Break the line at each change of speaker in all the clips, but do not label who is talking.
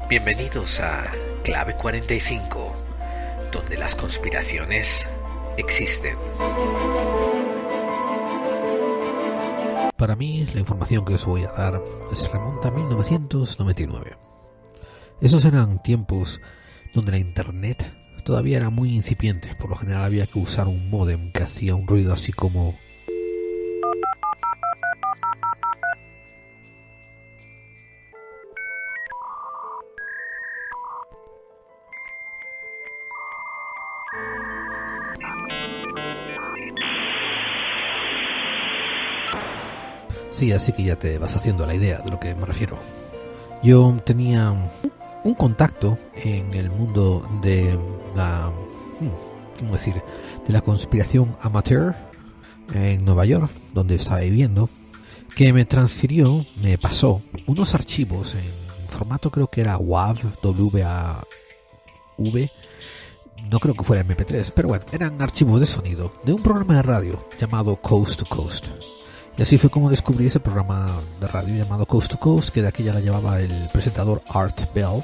Bienvenidos a Clave 45, donde las conspiraciones existen.
Para mí, la información que os voy a dar se remonta a 1999. Esos eran tiempos donde la internet todavía era muy incipiente. Por lo general había que usar un módem que hacía un ruido así como... Sí, así que ya te vas haciendo la idea de lo que me refiero. Yo tenía un contacto en el mundo de la, ¿cómo decir?, de la conspiración amateur en Nueva York, donde estaba viviendo, que me pasó unos archivos en formato, creo que era WAV, W-A-V, no creo que fuera MP3, pero bueno, eran archivos de sonido de un programa de radio llamado Coast to Coast. Y así fue como descubrí ese programa de radio llamado Coast to Coast, que de aquella la llevaba el presentador Art Bell,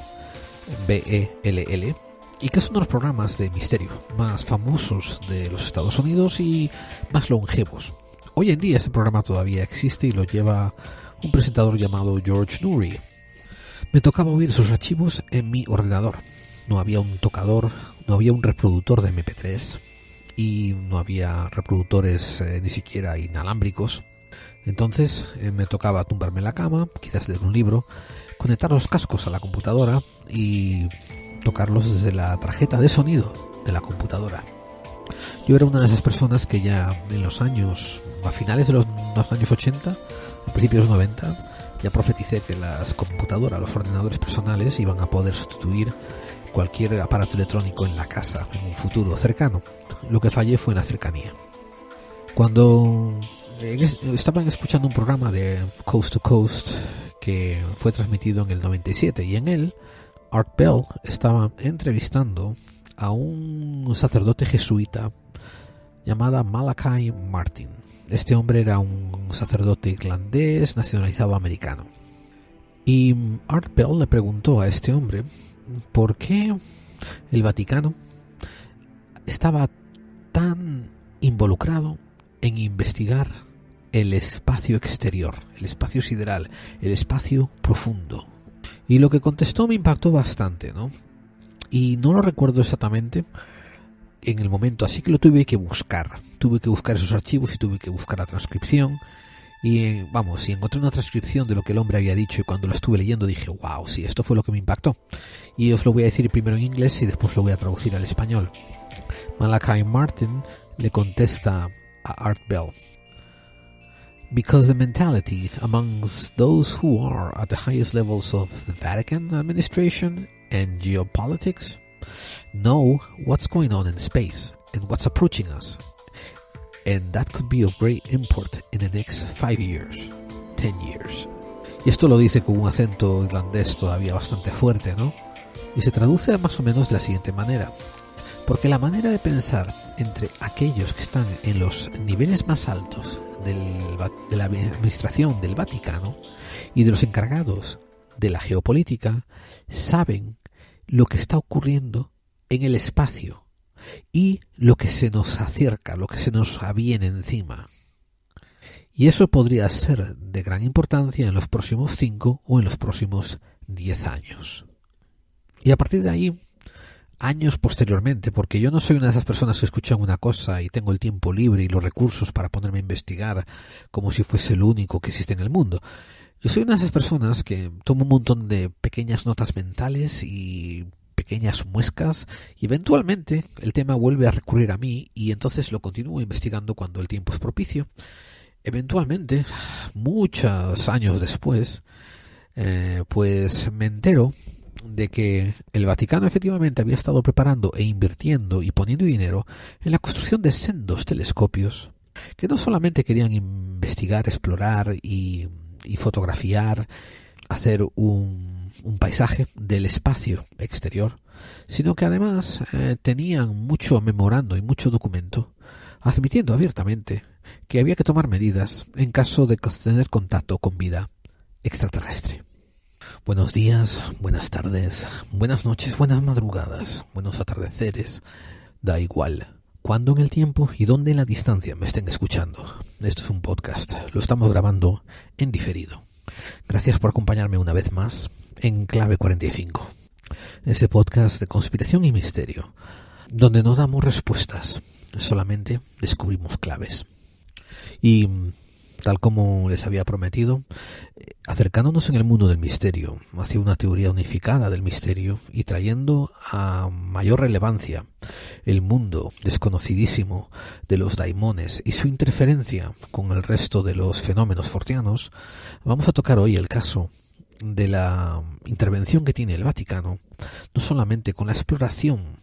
B-E-L-L, y que es uno de los programas de misterio más famosos de los Estados Unidos y más longevos. Hoy en día ese programa todavía existe y lo lleva un presentador llamado George Noory. Me tocaba oír sus archivos en mi ordenador. No había un tocador, no había un reproductor de MP3 y no había reproductores ni siquiera inalámbricos. Entonces me tocaba tumbarme en la cama, quizás leer un libro, conectar los cascos a la computadora y tocarlos desde la tarjeta de sonido de la computadora. Yo era una de esas personas que ya en los años, a finales de los años 80, a principios de los 90, ya profeticé que las computadoras, los ordenadores personales iban a poder sustituir cualquier aparato electrónico en la casa en un futuro cercano. Lo que fallé fue en la cercanía. Cuando estaban escuchando un programa de Coast to Coast que fue transmitido en el 97 y en él Art Bell estaba entrevistando a un sacerdote jesuita llamado Malachi Martin. Este hombre era un sacerdote irlandés nacionalizado americano. Y Art Bell le preguntó a este hombre por qué el Vaticano estaba tan involucrado en investigar el espacio exterior, el espacio sideral, el espacio profundo. Y lo que contestó me impactó bastante, ¿no? Y no lo recuerdo exactamente en el momento, así que lo tuve que buscar. Tuve que buscar esos archivos y tuve que buscar la transcripción. Y encontré una transcripción de lo que el hombre había dicho y cuando lo estuve leyendo dije, wow, sí, esto fue lo que me impactó. Y os lo voy a decir primero en inglés y después lo voy a traducir al español. Malachi Martin le contesta a Art Bell. Because the mentality amongst those who are at the highest levels of the Vatican administration and geopolitics know what's going on in space and what's approaching us. And that could be of great import in the next 5 years, 10 years. Y esto lo dice con un acento irlandés todavía bastante fuerte, ¿no? Y se traduce más o menos de la siguiente manera. Porque la manera de pensar entre aquellos que están en los niveles más altos de la administración del Vaticano y de los encargados de la geopolítica saben lo que está ocurriendo en el espacio y lo que se nos acerca, lo que se nos aviene encima. Y eso podría ser de gran importancia en los próximos 5 o en los próximos 10 años. Y a partir de ahí, años posteriormente, porque yo no soy una de esas personas que escuchan una cosa y tengo el tiempo libre y los recursos para ponerme a investigar como si fuese el único que existe en el mundo. Yo soy una de esas personas que tomo un montón de pequeñas notas mentales y pequeñas muescas y eventualmente el tema vuelve a recurrir a mí y entonces lo continúo investigando cuando el tiempo es propicio. Eventualmente, muchos años después, pues me entero de que el Vaticano efectivamente había estado preparando e invirtiendo y poniendo dinero en la construcción de sendos telescopios que no solamente querían investigar, explorar y fotografiar, hacer un paisaje del espacio exterior, sino que además tenían mucho memorando y mucho documento admitiendo abiertamente que había que tomar medidas en caso de tener contacto con vida extraterrestre. Buenos días, buenas tardes, buenas noches, buenas madrugadas, buenos atardeceres, da igual cuándo en el tiempo y dónde en la distancia me estén escuchando. Esto es un podcast, lo estamos grabando en diferido. Gracias por acompañarme una vez más en Clave 45, este podcast de conspiración y misterio, donde no damos respuestas, solamente descubrimos claves. Y tal como les había prometido, acercándonos en el mundo del misterio hacia una teoría unificada del misterio y trayendo a mayor relevancia el mundo desconocidísimo de los daimones y su interferencia con el resto de los fenómenos forteanos, vamos a tocar hoy el caso de la intervención que tiene el Vaticano, no solamente con la exploración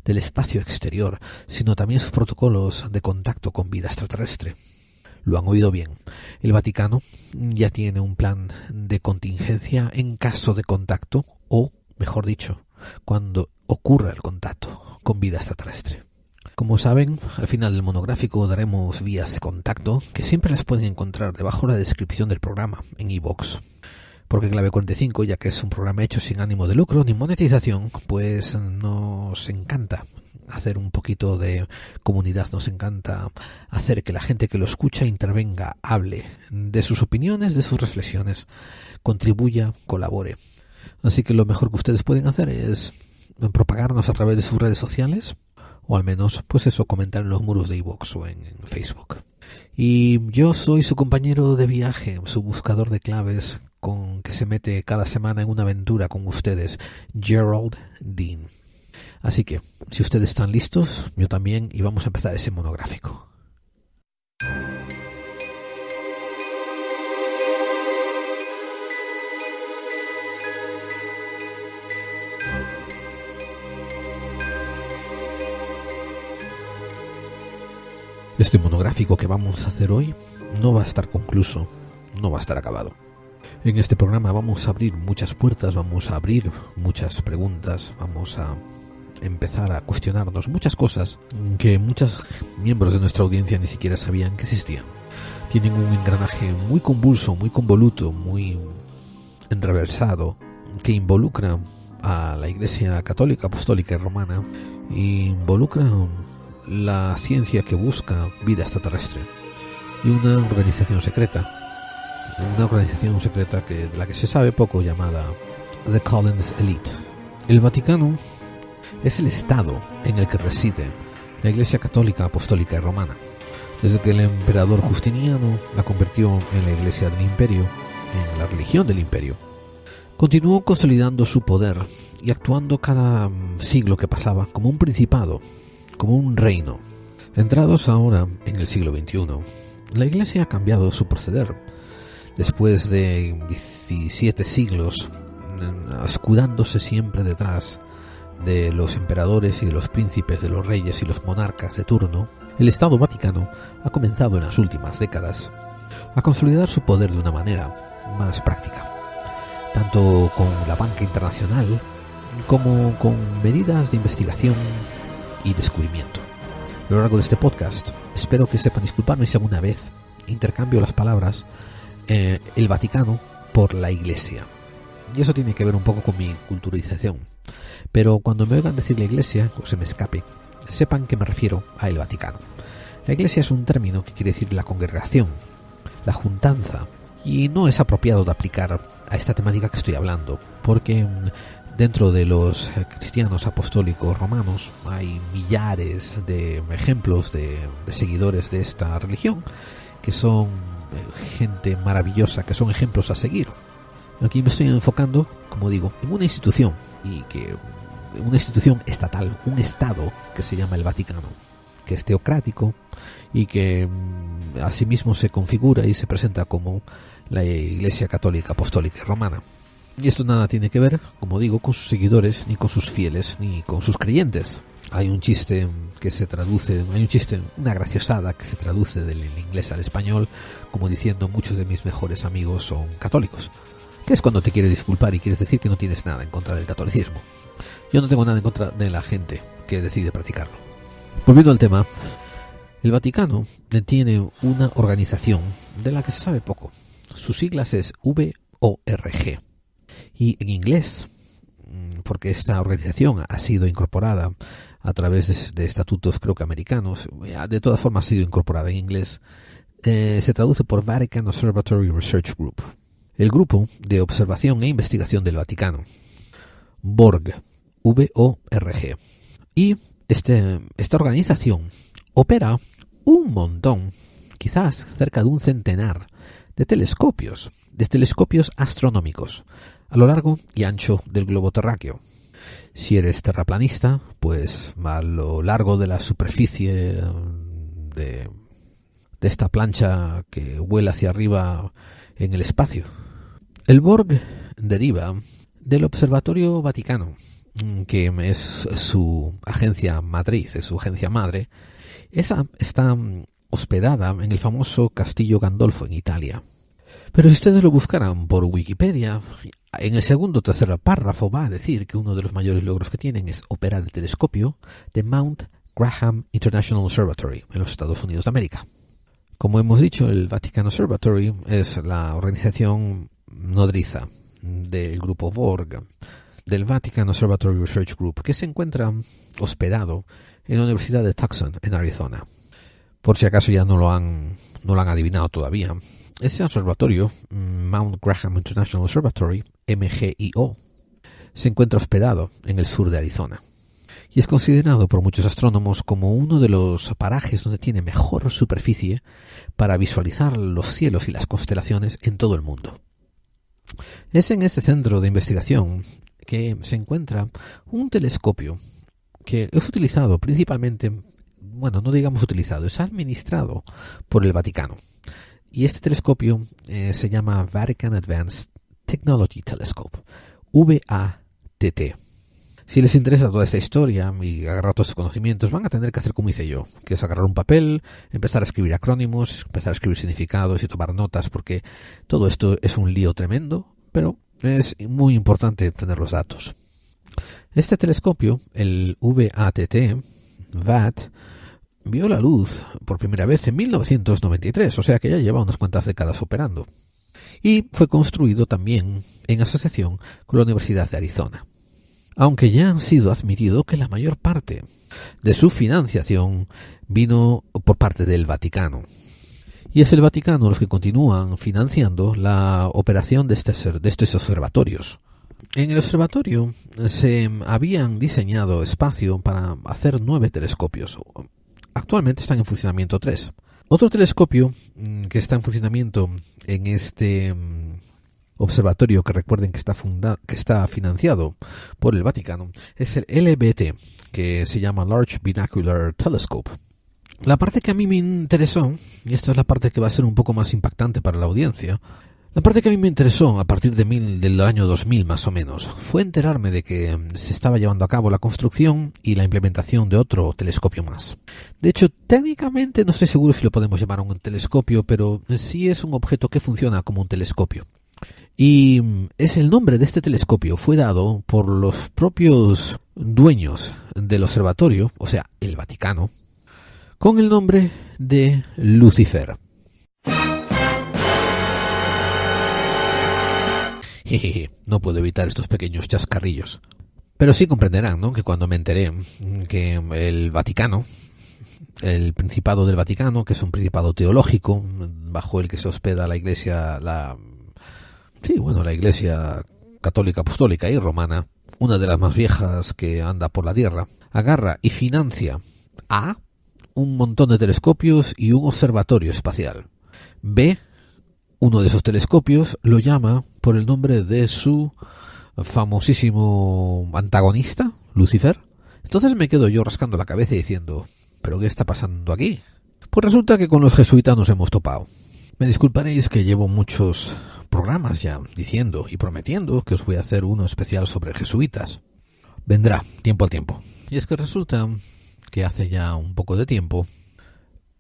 del espacio exterior, sino también sus protocolos de contacto con vida extraterrestre. Lo han oído bien. El Vaticano ya tiene un plan de contingencia en caso de contacto, o, mejor dicho, cuando ocurra el contacto con vida extraterrestre. Como saben, al final del monográfico daremos vías de contacto que siempre las pueden encontrar debajo de la descripción del programa en iVoox. Porque Clave 45, ya que es un programa hecho sin ánimo de lucro ni monetización, pues nos encanta hacer un poquito de comunidad, nos encanta hacer que la gente que lo escucha intervenga, hable de sus opiniones, de sus reflexiones, contribuya, colabore. Así que lo mejor que ustedes pueden hacer es propagarnos a través de sus redes sociales, o al menos, pues eso, comentar en los muros de iVoox o en Facebook. Y yo soy su compañero de viaje, su buscador de claves, con que se mete cada semana en una aventura con ustedes, Gerald Dean. Así que, si ustedes están listos, yo también, y vamos a empezar ese monográfico. Este monográfico que vamos a hacer hoy no va a estar concluso, no va a estar acabado. En este programa vamos a abrir muchas puertas, vamos a abrir muchas preguntas, vamos a empezar a cuestionarnos muchas cosas que muchos miembros de nuestra audiencia ni siquiera sabían que existían. Tienen un engranaje muy convulso, muy convoluto, muy enreversado, que involucra a la Iglesia Católica, Apostólica y Romana, e involucra la ciencia que busca vida extraterrestre y una organización secreta de la que se sabe poco, llamada The Collins Elite. El Vaticano es el estado en el que reside la Iglesia Católica, Apostólica y Romana, desde que el emperador Justiniano la convirtió en la Iglesia del Imperio, en la religión del Imperio. Continuó consolidando su poder y actuando cada siglo que pasaba como un principado, como un reino. Entrados ahora en el siglo XXI, la Iglesia ha cambiado su proceder. Después de 17 siglos, escudándose siempre detrás de los emperadores y de los príncipes, de los reyes y los monarcas de turno, el Estado Vaticano ha comenzado en las últimas décadas a consolidar su poder de una manera más práctica, tanto con la banca internacional como con medidas de investigación y descubrimiento. A lo largo de este podcast espero que sepan disculparme si alguna vez intercambio las palabras el Vaticano por la Iglesia, y eso tiene que ver un poco con mi culturalización. Pero cuando me oigan decir la Iglesia, o se me escape, sepan que me refiero a el Vaticano. La Iglesia es un término que quiere decir la congregación, la juntanza, y no es apropiado de aplicar a esta temática que estoy hablando, porque dentro de los cristianos apostólicos romanos hay millares de ejemplos de seguidores de esta religión, que son gente maravillosa, que son ejemplos a seguir. Aquí me estoy enfocando, como digo, en una institución, y que una institución estatal, un estado que se llama el Vaticano, que es teocrático y que asimismo se configura y se presenta como la Iglesia Católica, Apostólica y Romana. Y esto nada tiene que ver, como digo, con sus seguidores, ni con sus fieles, ni con sus creyentes. Hay un chiste que se traduce, una graciosada que se traduce del inglés al español, como diciendo: muchos de mis mejores amigos son católicos. Que es cuando te quieres disculpar y quieres decir que no tienes nada en contra del catolicismo. Yo no tengo nada en contra de la gente que decide practicarlo. Volviendo al tema, el Vaticano tiene una organización de la que se sabe poco. Sus siglas es VORG. Y en inglés, porque esta organización ha sido incorporada a través de estatutos, creo que americanos, de todas formas ha sido incorporada en inglés, se traduce por Vatican Observatory Research Group, el grupo de observación e investigación del Vaticano, VORG, V-O-R-G. Y esta organización opera un montón, quizás cerca de un centenar, de telescopios astronómicos a lo largo y ancho del globo terráqueo. Si eres terraplanista, pues a lo largo de la superficie de esta plancha que vuela hacia arriba en el espacio. El VORG deriva del Observatorio Vaticano, que es su agencia matriz, es su agencia madre. Esa está hospedada en el famoso Castillo Gandolfo en Italia. Pero si ustedes lo buscaran por Wikipedia, en el segundo o tercer párrafo va a decir que uno de los mayores logros que tienen es operar el telescopio de Mount Graham International Observatory en los Estados Unidos de América. Como hemos dicho, el Vatican Observatory es la organización nodriza del grupo VORG, del Vatican Observatory Research Group, que se encuentra hospedado en la Universidad de Tucson, en Arizona. Por si acaso ya no lo han adivinado todavía, ese observatorio, Mount Graham International Observatory, MGIO, se encuentra hospedado en el sur de Arizona y es considerado por muchos astrónomos como uno de los parajes donde tiene mejor superficie para visualizar los cielos y las constelaciones en todo el mundo. Es en ese centro de investigación que se encuentra un telescopio que es utilizado principalmente, bueno, no digamos utilizado, es administrado por el Vaticano. Y este telescopio se llama Vatican Advanced Technology Telescope, VATT. Si les interesa toda esta historia y agarrar todos estos conocimientos, van a tener que hacer como hice yo, que es agarrar un papel, empezar a escribir acrónimos, empezar a escribir significados y tomar notas, porque todo esto es un lío tremendo, pero es muy importante tener los datos. Este telescopio, el VAT, vio la luz por primera vez en 1993, o sea que ya lleva unas cuantas décadas operando. Y fue construido también en asociación con la Universidad de Arizona. Aunque ya han sido admitido que la mayor parte de su financiación vino por parte del Vaticano. Y es el Vaticano los que continúan financiando la operación de estos observatorios. En el observatorio se habían diseñado espacio para hacer 9 telescopios. Actualmente están en funcionamiento 3. Otro telescopio que está en funcionamiento en este observatorio, que recuerden que está financiado por el Vaticano, es el LBT, que se llama Large Binocular Telescope. La parte que a mí me interesó, y esta es la parte que va a ser un poco más impactante para la audiencia, la parte que a mí me interesó a partir del año 2000 más o menos, fue enterarme de que se estaba llevando a cabo la construcción y la implementación de otro telescopio más. De hecho, técnicamente no estoy seguro si lo podemos llamar un telescopio, pero sí es un objeto que funciona como un telescopio. Y el nombre de este telescopio fue dado por los propios dueños del observatorio, o sea, el Vaticano, con el nombre de Lucifer. Jejeje, no puedo evitar estos pequeños chascarrillos. Pero sí comprenderán, ¿no?, que cuando me enteré que el Vaticano, el Principado del Vaticano, que es un principado teológico bajo el que se hospeda la Iglesia, la Iglesia católica, apostólica y romana, una de las más viejas que anda por la tierra, agarra y financia A, un montón de telescopios y un observatorio espacial. B, uno de esos telescopios lo llama por el nombre de su famosísimo antagonista, Lucifer. Entonces me quedo yo rascando la cabeza y diciendo, ¿pero qué está pasando aquí? Pues resulta que con los jesuitas nos hemos topado. Me disculparéis que llevo muchos programas ya diciendo y prometiendo que os voy a hacer uno especial sobre jesuitas. Vendrá, tiempo al tiempo. Y es que resulta que hace ya un poco de tiempo,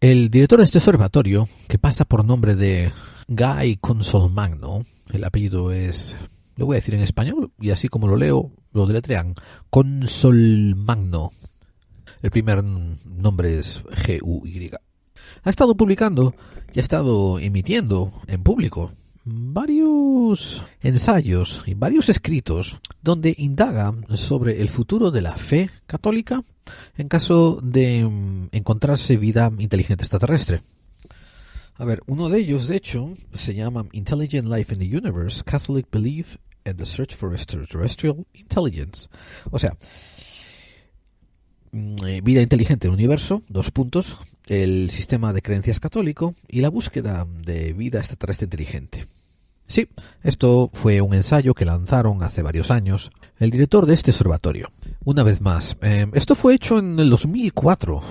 el director de este observatorio, que pasa por nombre de Guy Consolmagno, el apellido es, lo voy a decir en español, y así como lo leo, lo deletrean, Consolmagno. El primer nombre es G-U-Y. Ha estado publicando y ha estado emitiendo en público varios ensayos y varios escritos donde indaga sobre el futuro de la fe católica en caso de encontrarse vida inteligente extraterrestre. A ver, uno de ellos, de hecho, se llama Intelligent Life in the Universe, Catholic Belief and the Search for Extraterrestrial Intelligence. O sea, vida inteligente en el universo, el sistema de creencias católico y la búsqueda de vida extraterrestre inteligente. Sí, esto fue un ensayo que lanzaron hace varios años el director de este observatorio. Una vez más, esto fue hecho en el 2004,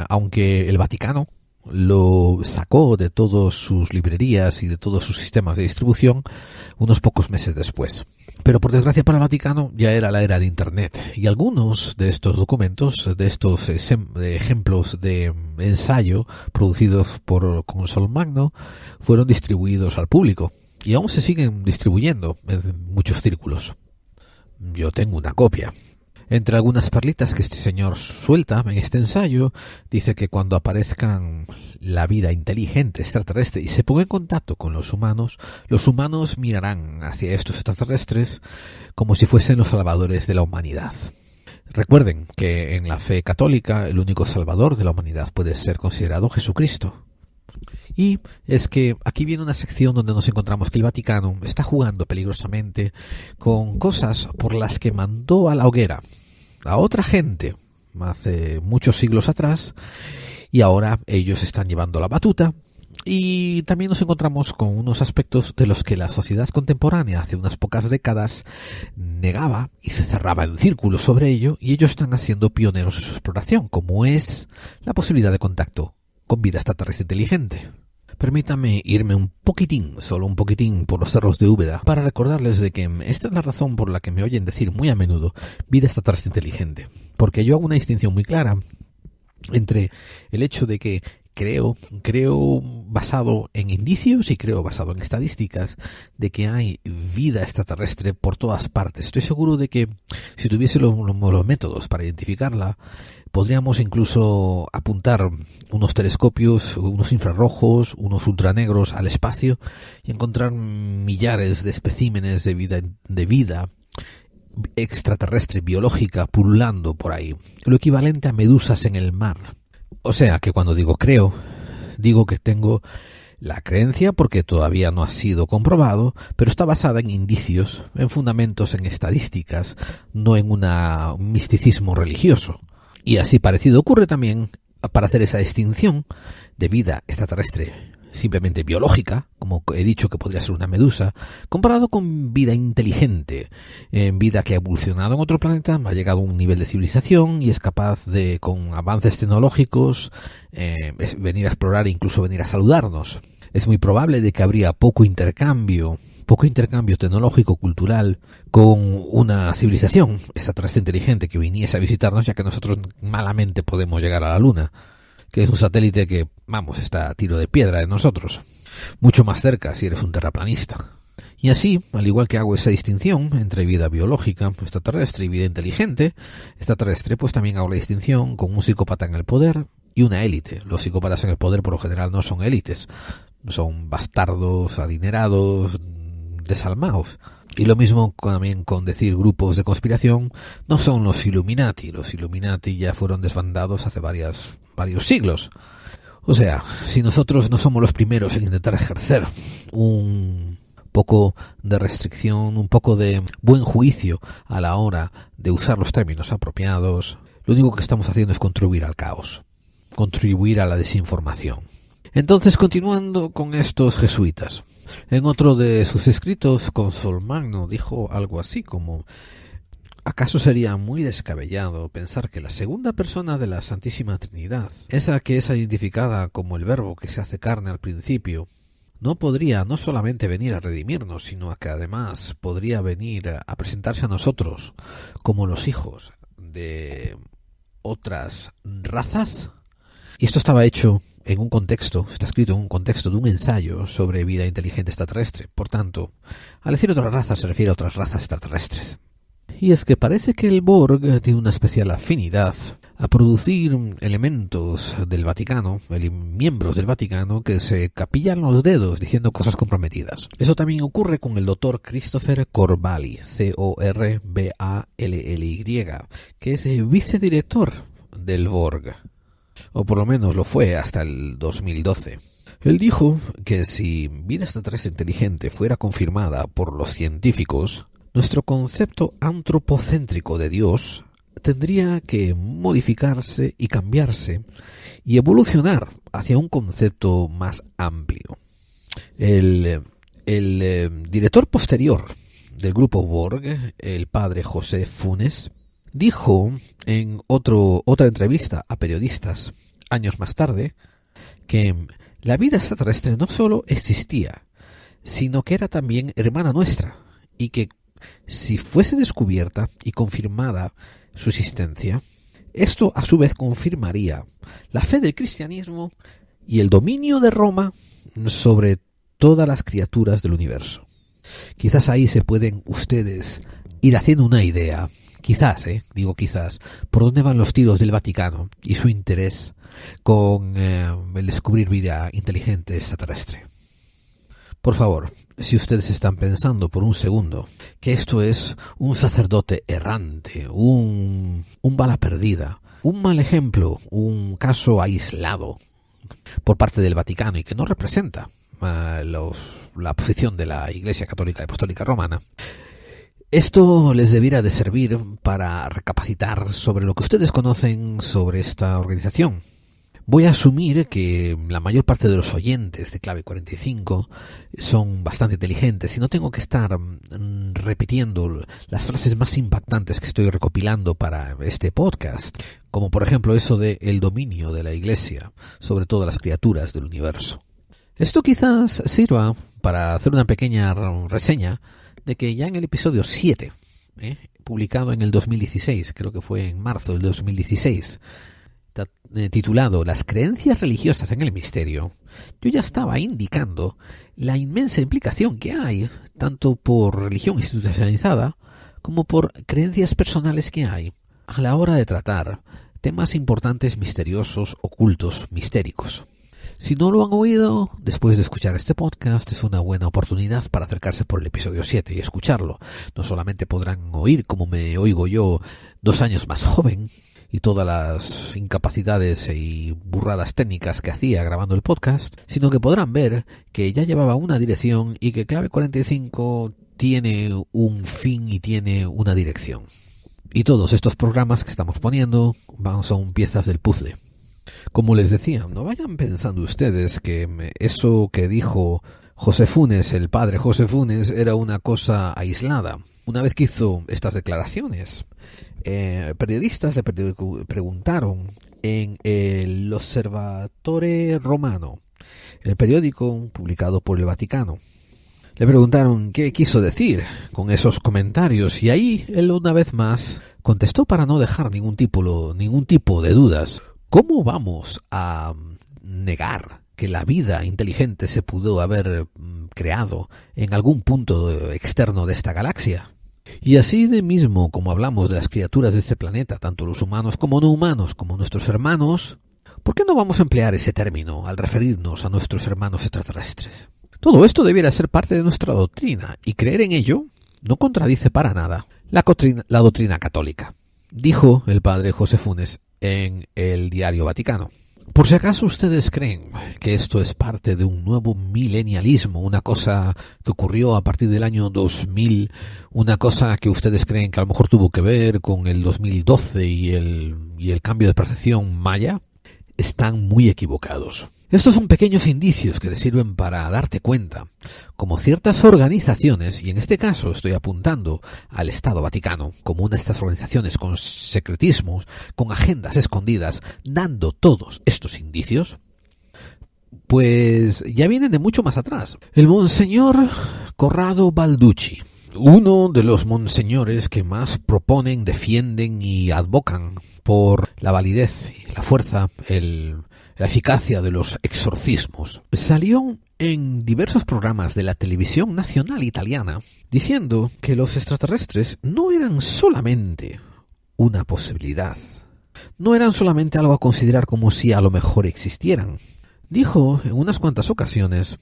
aunque el Vaticano lo sacó de todas sus librerías y de todos sus sistemas de distribución unos pocos meses después. Pero por desgracia para el Vaticano ya era la era de Internet y algunos de estos documentos, de estos ejemplos de ensayo producidos por Consolmagno fueron distribuidos al público y aún se siguen distribuyendo en muchos círculos. Yo tengo una copia. Entre algunas perlitas que este señor suelta en este ensayo, dice que cuando aparezcan la vida inteligente extraterrestre y se ponga en contacto con los humanos mirarán hacia estos extraterrestres como si fuesen los salvadores de la humanidad. Recuerden que en la fe católica el único salvador de la humanidad puede ser considerado Jesucristo. Y es que aquí viene una sección donde nos encontramos que el Vaticano está jugando peligrosamente con cosas por las que mandó a la hoguera a otra gente hace muchos siglos atrás y ahora ellos están llevando la batuta. Y también nos encontramos con unos aspectos de los que la sociedad contemporánea hace unas pocas décadas negaba y se cerraba en círculos sobre ello, y ellos están haciendo pioneros en su exploración, como es la posibilidad de contacto con vida extraterrestre inteligente. Permítame irme un poquitín, solo un poquitín, por los cerros de Úbeda para recordarles de que esta es la razón por la que me oyen decir muy a menudo vida extraterrestre inteligente. Porque yo hago una distinción muy clara entre el hecho de que creo basado en indicios y creo basado en estadísticas de que hay vida extraterrestre por todas partes. Estoy seguro de que si tuviese los métodos para identificarla, podríamos incluso apuntar unos telescopios, unos infrarrojos, unos ultranegros al espacio y encontrar millares de especímenes de vida extraterrestre biológica pululando por ahí, lo equivalente a medusas en el mar. O sea que cuando digo creo, digo que tengo la creencia porque todavía no ha sido comprobado, pero está basada en indicios, en fundamentos, en estadísticas, no en un misticismo religioso. Y así parecido ocurre también para hacer esa distinción de vida extraterrestre simplemente biológica, como he dicho que podría ser una medusa, comparado con vida inteligente, vida que ha evolucionado en otro planeta, ha llegado a un nivel de civilización y es capaz de, con avances tecnológicos, venir a explorar e incluso venir a saludarnos. Es muy probable de que habría poco intercambio tecnológico, cultural, con una civilización extraterrestre inteligente que viniese a visitarnos, ya que nosotros malamente podemos llegar a la Luna, que es un satélite que, está a tiro de piedra de nosotros. Mucho más cerca si eres un terraplanista. Y así, al igual que hago esa distinción entre vida biológica extraterrestre y vida inteligente extraterrestre, pues también hago la distinción con un psicópata en el poder y una élite. Los psicópatas en el poder por lo general no son élites, son bastardos, adinerados, desalmados. Y lo mismo también con decir grupos de conspiración, no son los Illuminati. Los Illuminati ya fueron desbandados hace varios siglos. O sea, si nosotros no somos los primeros en intentar ejercer un poco de restricción, un poco de buen juicio a la hora de usar los términos apropiados, lo único que estamos haciendo es contribuir al caos, contribuir a la desinformación. Entonces, continuando con estos jesuitas, en otro de sus escritos, Consolmagno dijo algo así como: ¿acaso sería muy descabellado pensar que la segunda persona de la Santísima Trinidad, esa que es identificada como el Verbo que se hace carne al principio, no podría no solamente venir a redimirnos, sino que además podría venir a presentarse a nosotros como los hijos de otras razas? Y esto estaba hecho en un contexto, está escrito en un contexto de un ensayo sobre vida inteligente extraterrestre. Por tanto, al decir otras razas se refiere a otras razas extraterrestres. Y es que parece que el Borg tiene una especial afinidad a producir elementos del Vaticano, miembros del Vaticano, que se capillan los dedos diciendo cosas comprometidas. Eso también ocurre con el doctor Christopher Corbally, Corbally, que es vicedirector del Borg, o por lo menos lo fue hasta el 2012. Él dijo que si vida extraterrestre inteligente fuera confirmada por los científicos, nuestro concepto antropocéntrico de Dios tendría que modificarse y cambiarse y evolucionar hacia un concepto más amplio. El director posterior del grupo Borg, el padre José Funes, dijo en otra entrevista a periodistas años más tarde que la vida extraterrestre no solo existía, sino que era también hermana nuestra, y que si fuese descubierta y confirmada su existencia, esto a su vez confirmaría la fe del cristianismo y el dominio de Roma sobre todas las criaturas del universo. Quizás ahí se pueden ustedes ir haciendo una idea, quizás, digo quizás, por dónde van los tiros del Vaticano y su interés con el descubrir vida inteligente extraterrestre. Por favor, si ustedes están pensando por un segundo que esto es un sacerdote errante, un bala perdida, un mal ejemplo, un caso aislado por parte del Vaticano y que no representa la posición de la Iglesia Católica y Apostólica Romana, esto les debiera de servir para recapacitar sobre lo que ustedes conocen sobre esta organización. Voy a asumir que la mayor parte de los oyentes de Clave 45 son bastante inteligentes y no tengo que estar repitiendo las frases más impactantes que estoy recopilando para este podcast, como por ejemplo eso de el dominio de la Iglesia sobre todas las criaturas del universo. Esto quizás sirva para hacer una pequeña reseña de que ya en el episodio 7, publicado en el 2016, creo que fue en marzo del 2016, titulado Las creencias religiosas en el misterio, yo ya estaba indicando la inmensa implicación que hay, tanto por religión institucionalizada como por creencias personales que hay, a la hora de tratar temas importantes, misteriosos, ocultos, mistéricos. Si no lo han oído, después de escuchar este podcast, es una buena oportunidad para acercarse por el episodio 7 y escucharlo. No solamente podrán oír como me oigo yo 2 años más joven, y todas las incapacidades y burradas técnicas que hacía grabando el podcast, sino que podrán ver que ya llevaba una dirección y que Clave 45 tiene un fin y tiene una dirección. Y todos estos programas que estamos poniendo son piezas del puzzle. Como les decía, no vayan pensando ustedes que eso que dijo José Funes, el padre José Funes, era una cosa aislada. Una vez que hizo estas declaraciones, periodistas le preguntaron en el Osservatore Romano, el periódico publicado por el Vaticano. Le preguntaron qué quiso decir con esos comentarios y ahí él una vez más contestó para no dejar ningún tipo de dudas. ¿Cómo vamos a negar que la vida inteligente se pudo haber creado en algún punto externo de esta galaxia? Y así de mismo como hablamos de las criaturas de este planeta, tanto los humanos como no humanos, como nuestros hermanos, ¿por qué no vamos a emplear ese término al referirnos a nuestros hermanos extraterrestres? Todo esto debiera ser parte de nuestra doctrina, y creer en ello no contradice para nada la doctrina católica, dijo el padre José Funes en el Diario Vaticano. Por si acaso ustedes creen que esto es parte de un nuevo milenialismo, una cosa que ocurrió a partir del año 2000, una cosa que ustedes creen que a lo mejor tuvo que ver con el 2012 y el cambio de percepción maya, están muy equivocados. Estos son pequeños indicios que les sirven para darte cuenta, como ciertas organizaciones, y en este caso estoy apuntando al Estado Vaticano, como una de estas organizaciones con secretismos, con agendas escondidas, dando todos estos indicios, pues ya vienen de mucho más atrás. El Monseñor Corrado Balducci, uno de los monseñores que más proponen, defienden y advocan por la validez, la fuerza, la eficacia de los exorcismos, salió en diversos programas de la televisión nacional italiana diciendo que los extraterrestres no eran solamente una posibilidad, no eran solamente algo a considerar como si a lo mejor existieran. Dijo en unas cuantas ocasiones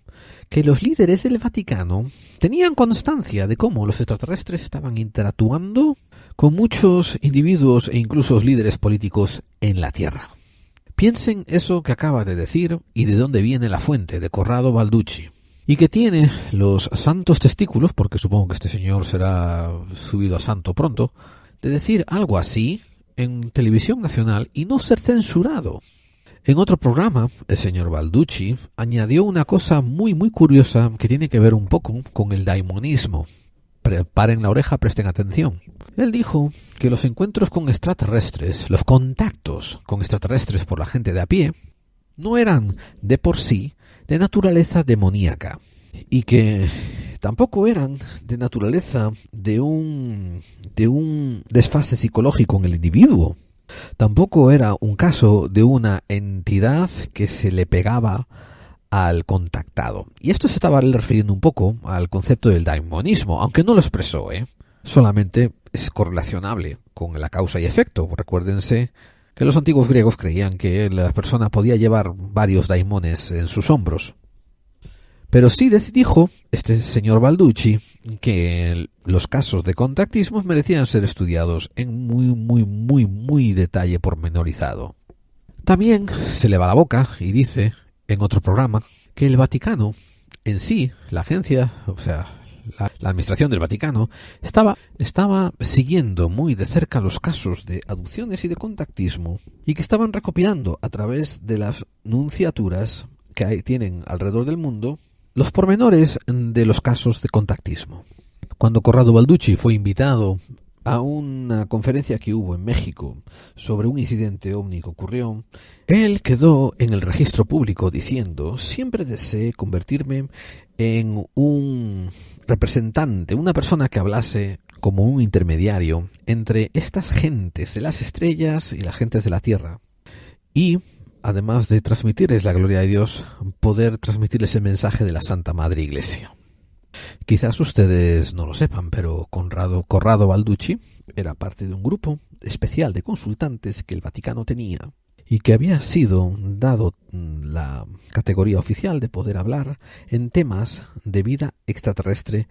que los líderes del Vaticano tenían constancia de cómo los extraterrestres estaban interactuando con muchos individuos e incluso líderes políticos en la Tierra. Piensen eso que acaba de decir y de dónde viene la fuente de Corrado Balducci. Y que tiene los santos testículos, porque supongo que este señor será subido a santo pronto, de decir algo así en televisión nacional y no ser censurado. En otro programa, el señor Balducci añadió una cosa muy curiosa que tiene que ver un poco con el daimonismo. Paren la oreja, presten atención. Él dijo que los encuentros con extraterrestres, los contactos con extraterrestres por la gente de a pie, no eran de por sí de naturaleza demoníaca y que tampoco eran de naturaleza de un desfase psicológico en el individuo. Tampoco era un caso de una entidad que se le pegaba al contactado. Y esto se estaba refiriendo un poco al concepto del daimonismo, aunque no lo expresó, solamente es correlacionable con la causa y efecto. Recuérdense que los antiguos griegos creían que la persona podía llevar varios daimones en sus hombros. Pero sí dijo este señor Balducci que los casos de contactismo merecían ser estudiados en muy detalle pormenorizado. También se le va la boca y dice en otro programa que el Vaticano en sí, la agencia, o sea, la administración del Vaticano, estaba siguiendo muy de cerca los casos de abducciones y de contactismo y que estaban recopilando a través de las nunciaturas que tienen alrededor del mundo los pormenores de los casos de contactismo. Cuando Corrado Balducci fue invitado a una conferencia que hubo en México sobre un incidente ovni que ocurrió, él quedó en el registro público diciendo: siempre deseé convertirme en un representante, una persona que hablase como un intermediario entre estas gentes de las estrellas y las gentes de la Tierra. Y además de transmitirles la gloria de Dios, poder transmitirles el mensaje de la Santa Madre Iglesia. Quizás ustedes no lo sepan, pero Corrado Balducci era parte de un grupo especial de consultantes que el Vaticano tenía y que había sido dado la categoría oficial de poder hablar en temas de vida extraterrestre,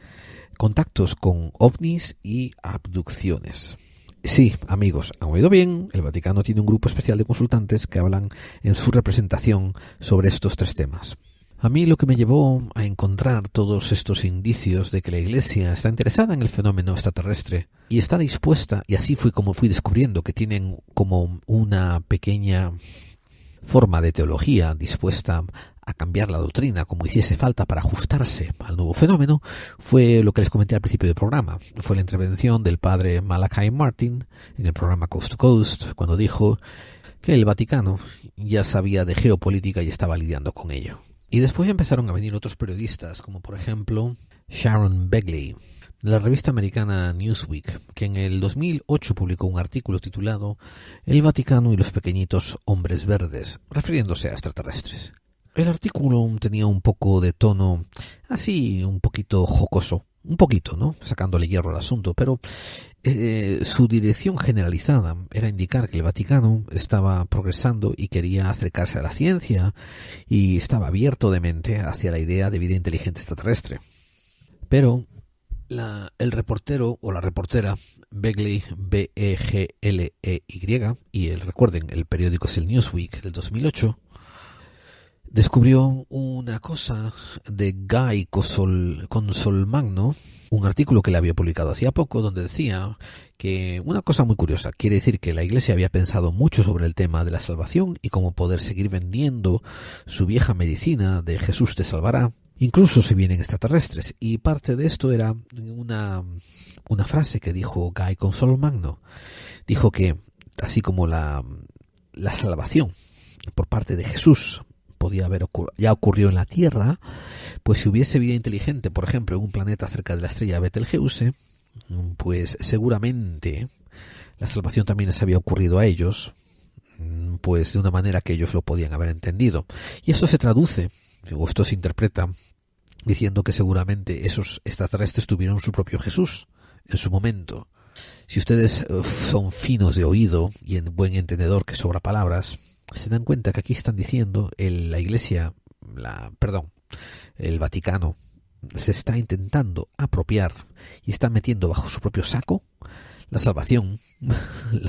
contactos con ovnis y abducciones. Sí, amigos, han oído bien, el Vaticano tiene un grupo especial de consultantes que hablan en su representación sobre estos tres temas. A mí lo que me llevó a encontrar todos estos indicios de que la Iglesia está interesada en el fenómeno extraterrestre y está dispuesta, y así fue como fui descubriendo que tienen como una pequeña forma de teología dispuesta a cambiar la doctrina como hiciese falta para ajustarse al nuevo fenómeno, fue lo que les comenté al principio del programa. Fue la intervención del padre Malachi Martin en el programa Coast to Coast, cuando dijo que el Vaticano ya sabía de geopolítica y estaba lidiando con ello. Y después empezaron a venir otros periodistas, como por ejemplo Sharon Begley, de la revista americana Newsweek, que en el 2008 publicó un artículo titulado El Vaticano y los pequeñitos hombres verdes, refiriéndose a extraterrestres. El artículo tenía un poco de tono así, un poquito jocoso, un poquito, ¿no? Sacándole hierro al asunto, pero su dirección generalizada era indicar que el Vaticano estaba progresando y quería acercarse a la ciencia y estaba abierto de mente hacia la idea de vida inteligente extraterrestre. Pero el reportero o la reportera Begley, Begley, y recuerden, el periódico es el Newsweek del 2008, descubrió una cosa de Guy Consolmagno, un artículo que le había publicado hacía poco, donde decía que una cosa muy curiosa, quiere decir que la Iglesia había pensado mucho sobre el tema de la salvación y cómo poder seguir vendiendo su vieja medicina de Jesús te salvará, incluso si vienen extraterrestres. Y parte de esto era una frase que dijo Guy Consolmagno. Dijo que así como la salvación por parte de Jesús ya ocurrió en la Tierra, pues si hubiese vida inteligente, por ejemplo, en un planeta cerca de la estrella Betelgeuse, pues seguramente la salvación también les había ocurrido a ellos, pues de una manera que ellos lo podían haber entendido. Y esto se traduce, o esto se interpreta, diciendo que seguramente esos extraterrestres tuvieron su propio Jesús en su momento. Si ustedes son finos de oído y en buen entendedor que sobra palabras, se dan cuenta que aquí están diciendo el Vaticano se está intentando apropiar y está metiendo bajo su propio saco la salvación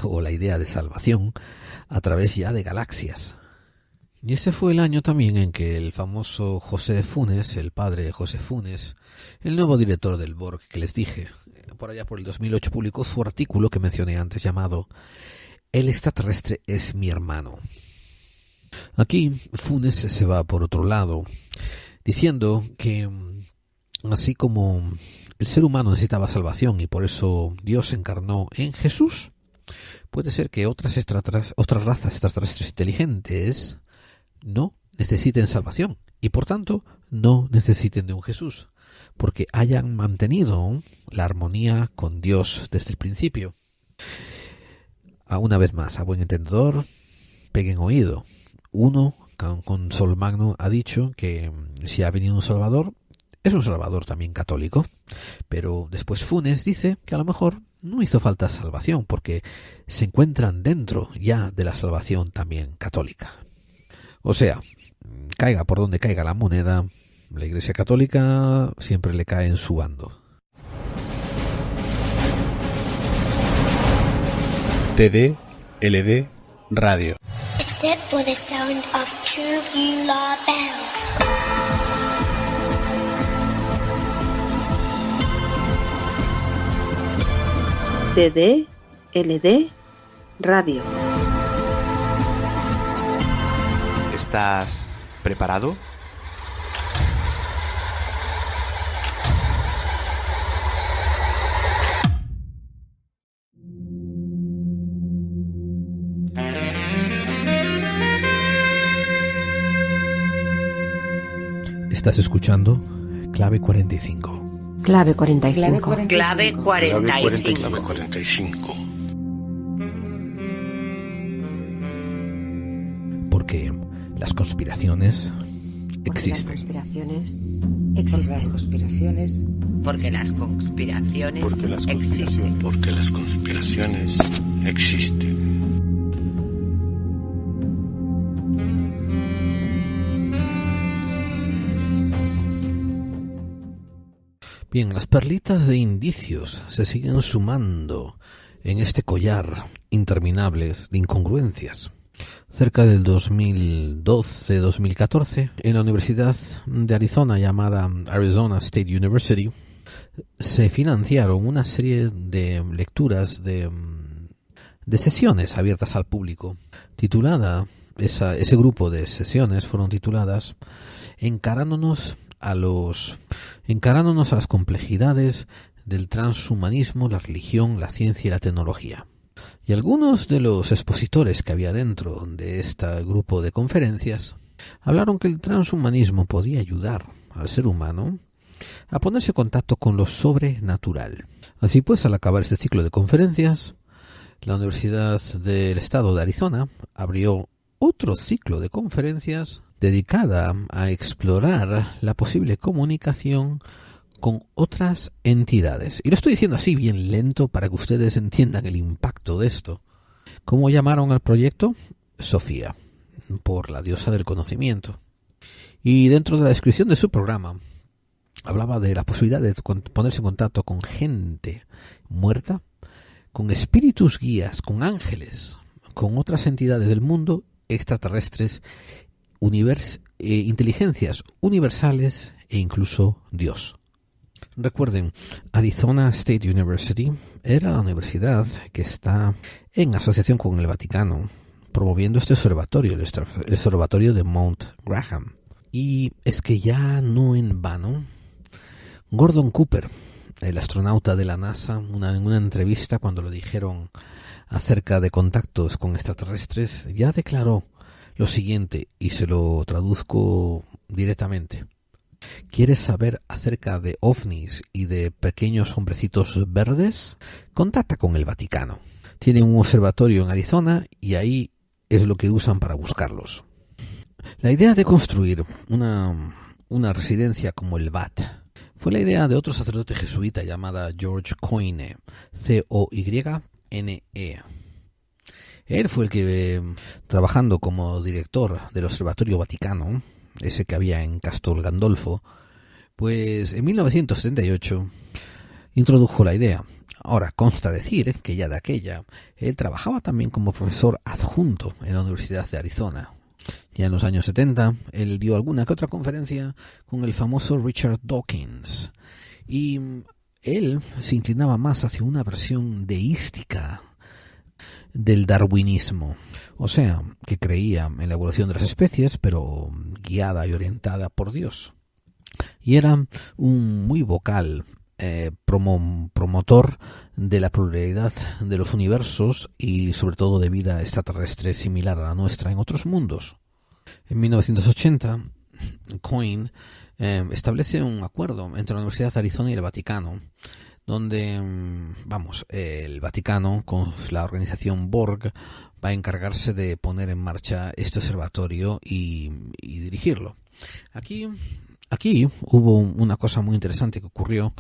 o la idea de salvación a través ya de galaxias. Y ese fue el año también en que el famoso José Funes, el padre José Funes, el nuevo director del Borg que les dije, por allá por el 2008 publicó su artículo que mencioné antes llamado "El extraterrestre es mi hermano". Aquí Funes se va por otro lado, diciendo que así como el ser humano necesitaba salvación y por eso Dios se encarnó en Jesús, puede ser que otras razas extraterrestres inteligentes no necesiten salvación y por tanto no necesiten de un Jesús, porque hayan mantenido la armonía con Dios desde el principio. Una vez más, a buen entendedor, peguen oído. Uno, con Sol Magno, ha dicho que si ha venido un Salvador, es un Salvador también católico, pero después Funes dice que a lo mejor no hizo falta salvación, porque se encuentran dentro ya de la salvación también católica. O sea, caiga por donde caiga la moneda, la Iglesia Católica siempre le cae en su bando.
TD-LD Radio.
Except for the sound of true Beulah bells.
TD-LD Radio.
¿Estás preparado?
Estás escuchando Clave 45.
Clave 45.
Clave 45.
Clave 45.
Porque las conspiraciones existen.
Porque las conspiraciones existen.
Porque las conspiraciones existen.
Bien, las perlitas de indicios se siguen sumando en este collar interminable de incongruencias. Cerca del 2012-2014, en la Universidad de Arizona llamada Arizona State University, se financiaron una serie de lecturas de sesiones abiertas al público. Ese grupo de sesiones fueron tituladas Encarándonos a las complejidades del transhumanismo, la religión, la ciencia y la tecnología. Y algunos de los expositores que había dentro de este grupo de conferencias hablaron que el transhumanismo podía ayudar al ser humano a ponerse en contacto con lo sobrenatural. Así pues, al acabar este ciclo de conferencias, la Universidad del Estado de Arizona abrió otro ciclo de conferencias dedicada a explorar la posible comunicación con otras entidades. Y lo estoy diciendo así bien lento para que ustedes entiendan el impacto de esto. ¿Cómo llamaron al proyecto? Sofía, por la diosa del conocimiento. Y dentro de la descripción de su programa hablaba de la posibilidad de ponerse en contacto con gente muerta, con espíritus guías, con ángeles, con otras entidades del mundo, extraterrestres, inteligencias universales e incluso Dios. Recuerden, Arizona State University era la universidad que está en asociación con el Vaticano, promoviendo este observatorio, el observatorio de Mount Graham. Y es que ya no en vano, Gordon Cooper, el astronauta de la NASA, en una entrevista cuando le dijeron acerca de contactos con extraterrestres, ya declaró lo siguiente, y se lo traduzco directamente. ¿Quieres saber acerca de ovnis y de pequeños hombrecitos verdes? Contacta con el Vaticano. Tienen un observatorio en Arizona y ahí es lo que usan para buscarlos. La idea de construir una residencia como el VAT, Fue la idea de otro sacerdote jesuita llamado George Coyne, C-O-Y-N-E. Él fue el que, trabajando como director del Observatorio Vaticano, ese que había en Castel Gandolfo, pues en 1978 introdujo la idea. Ahora, consta decir que ya de aquella, él trabajaba también como profesor adjunto en la Universidad de Arizona. Ya en los años 70, él dio alguna que otra conferencia con el famoso Richard Dawkins. Y él se inclinaba más hacia una versión deística del darwinismo. O sea, que creía en la evolución de las especies, pero guiada y orientada por Dios. Y era un muy vocal promotor de la pluralidad de los universos y sobre todo de vida extraterrestre similar a la nuestra en otros mundos. En 1980, Coyne establece un acuerdo entre la Universidad de Arizona y el Vaticano, donde, el Vaticano, con la organización Borg, va a encargarse de poner en marcha este observatorio y dirigirlo. Aquí hubo una cosa muy interesante que ocurrió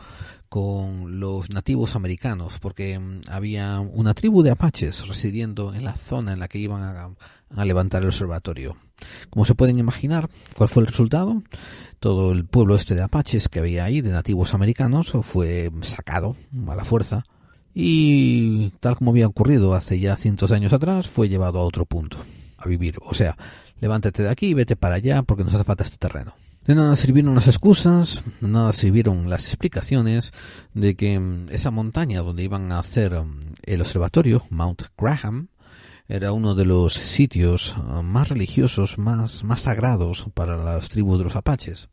con los nativos americanos, porque había una tribu de apaches residiendo en la zona en la que iban a levantar el observatorio. Como se pueden imaginar, ¿cuál fue el resultado? Todo el pueblo de apaches que había ahí, de nativos americanos, fue sacado a la fuerza y, tal como había ocurrido hace ya cientos de años atrás, fue llevado a otro punto a vivir. O sea, levántate de aquí y vete para allá porque nos hace falta este terreno. De nada sirvieron las excusas, de nada sirvieron las explicaciones de que esa montaña donde iban a hacer el observatorio, Mount Graham, era uno de los sitios más religiosos, más sagrados para las tribus de los apaches.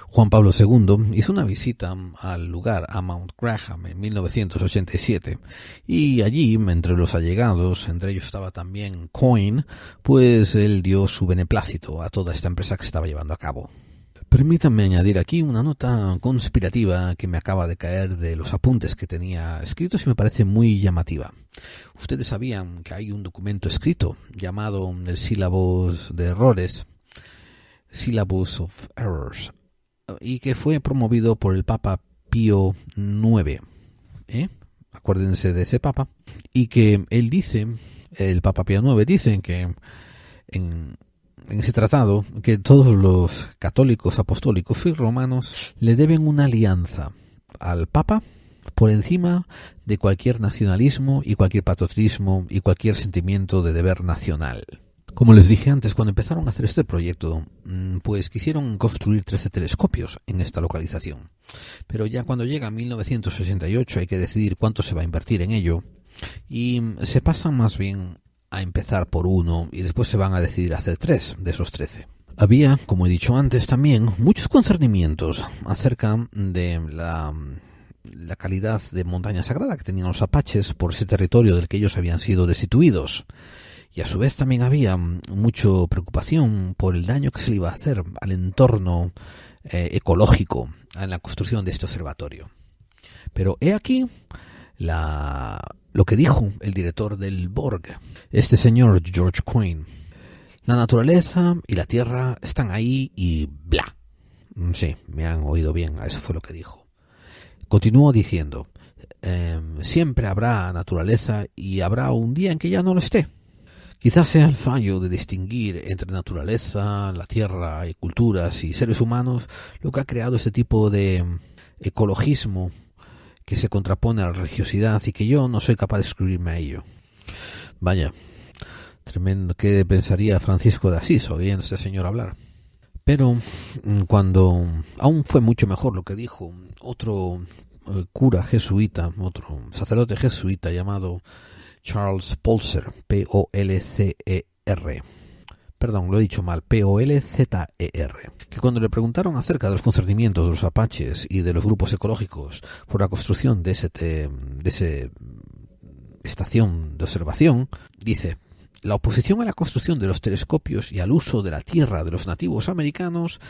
Juan Pablo II hizo una visita al lugar, a Mount Graham, en 1987, y allí, entre los allegados, entre ellos estaba también Coyne, pues él dio su beneplácito a toda esta empresa que se estaba llevando a cabo. Permítanme añadir aquí una nota conspirativa que me acaba de caer de los apuntes que tenía escritos y me parece muy llamativa. Ustedes sabían que hay un documento escrito llamado el Syllabus de Errores, Syllabus of Errors, y que fue promovido por el Papa Pío IX. Acuérdense de ese Papa. Y que él dice, el Papa Pío IX dice que en ese tratado que todos los católicos, apostólicos y romanos le deben una alianza al Papa por encima de cualquier nacionalismo y cualquier patriotismo y cualquier sentimiento de deber nacional. Como les dije antes, cuando empezaron a hacer este proyecto, pues quisieron construir 13 telescopios en esta localización. Pero ya cuando llega 1968 hay que decidir cuánto se va a invertir en ello y se pasan más bien a empezar por uno y después se van a decidir hacer 3 de esos 13. Había, como he dicho antes también, muchos concernimientos acerca de la calidad de montaña sagrada que tenían los apaches por ese territorio del que ellos habían sido destituidos. Y a su vez también había mucha preocupación por el daño que se le iba a hacer al entorno ecológico en la construcción de este observatorio. Pero he aquí lo que dijo el director del Borg, este señor George Coyne. La naturaleza y la tierra están ahí y bla. Sí, me han oído bien, eso fue lo que dijo. Continuó diciendo, siempre habrá naturaleza y habrá un día en que ya no lo esté. Quizás sea el fallo de distinguir entre naturaleza, la tierra y culturas y seres humanos lo que ha creado este tipo de ecologismo que se contrapone a la religiosidad y que yo no soy capaz de escribirme a ello. Vaya, tremendo, ¿qué pensaría Francisco de Asís oyendo a este señor hablar? Pero cuando aún fue mucho mejor lo que dijo otro cura jesuita, otro sacerdote jesuita llamado Charles Polzer, P-O-L-C-E-R. Perdón, lo he dicho mal, P-O-L-Z-E-R. Que cuando le preguntaron acerca de los concernimientos de los apaches y de los grupos ecológicos por la construcción de ese estación de observación, dice: la oposición a la construcción de los telescopios y al uso de la tierra de los nativos americanos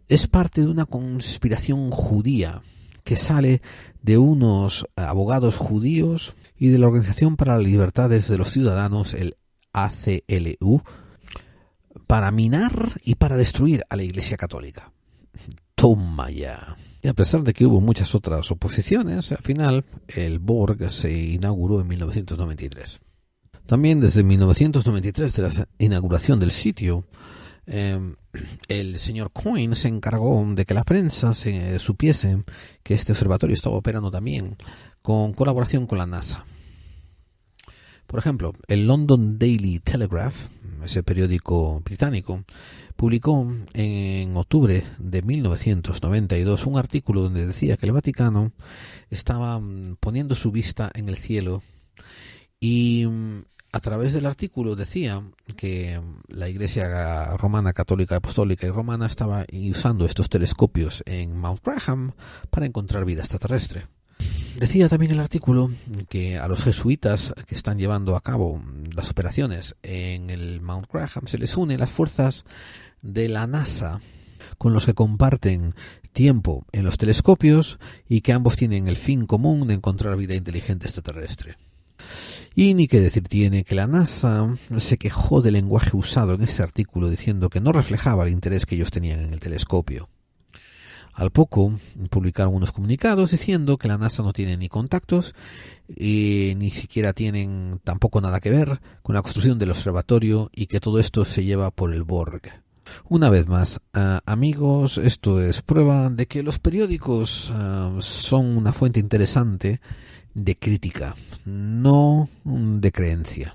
es parte de una conspiración judía que sale de unos abogados judíos y de la Organización para las Libertades de los Ciudadanos, el ACLU, para minar y para destruir a la Iglesia Católica. Toma ya. Y a pesar de que hubo muchas otras oposiciones, al final el Borg se inauguró en 1993. También desde 1993, de la inauguración del sitio, el señor Coyne se encargó de que la prensa supiese que este observatorio estaba operando también con colaboración con la NASA. Por ejemplo, el London Daily Telegraph, ese periódico británico, publicó en octubre de 1992 un artículo donde decía que el Vaticano estaba poniendo su vista en el cielo y a través del artículo decía que la Iglesia Romana, Católica, Apostólica y Romana estaba usando estos telescopios en Mount Graham para encontrar vida extraterrestre. Decía también el artículo que a los jesuitas que están llevando a cabo las operaciones en el Mount Graham se les une las fuerzas de la NASA, con los que comparten tiempo en los telescopios y que ambos tienen el fin común de encontrar vida inteligente extraterrestre. Y ni que decir tiene que la NASA se quejó del lenguaje usado en ese artículo, diciendo que no reflejaba el interés que ellos tenían en el telescopio. Al poco publicaron unos comunicados diciendo que la NASA no tiene ni contactos y ni siquiera tienen tampoco nada que ver con la construcción del observatorio y que todo esto se lleva por el Borg. Una vez más, amigos, esto es prueba de que los periódicos son una fuente interesante de crítica, no de creencia.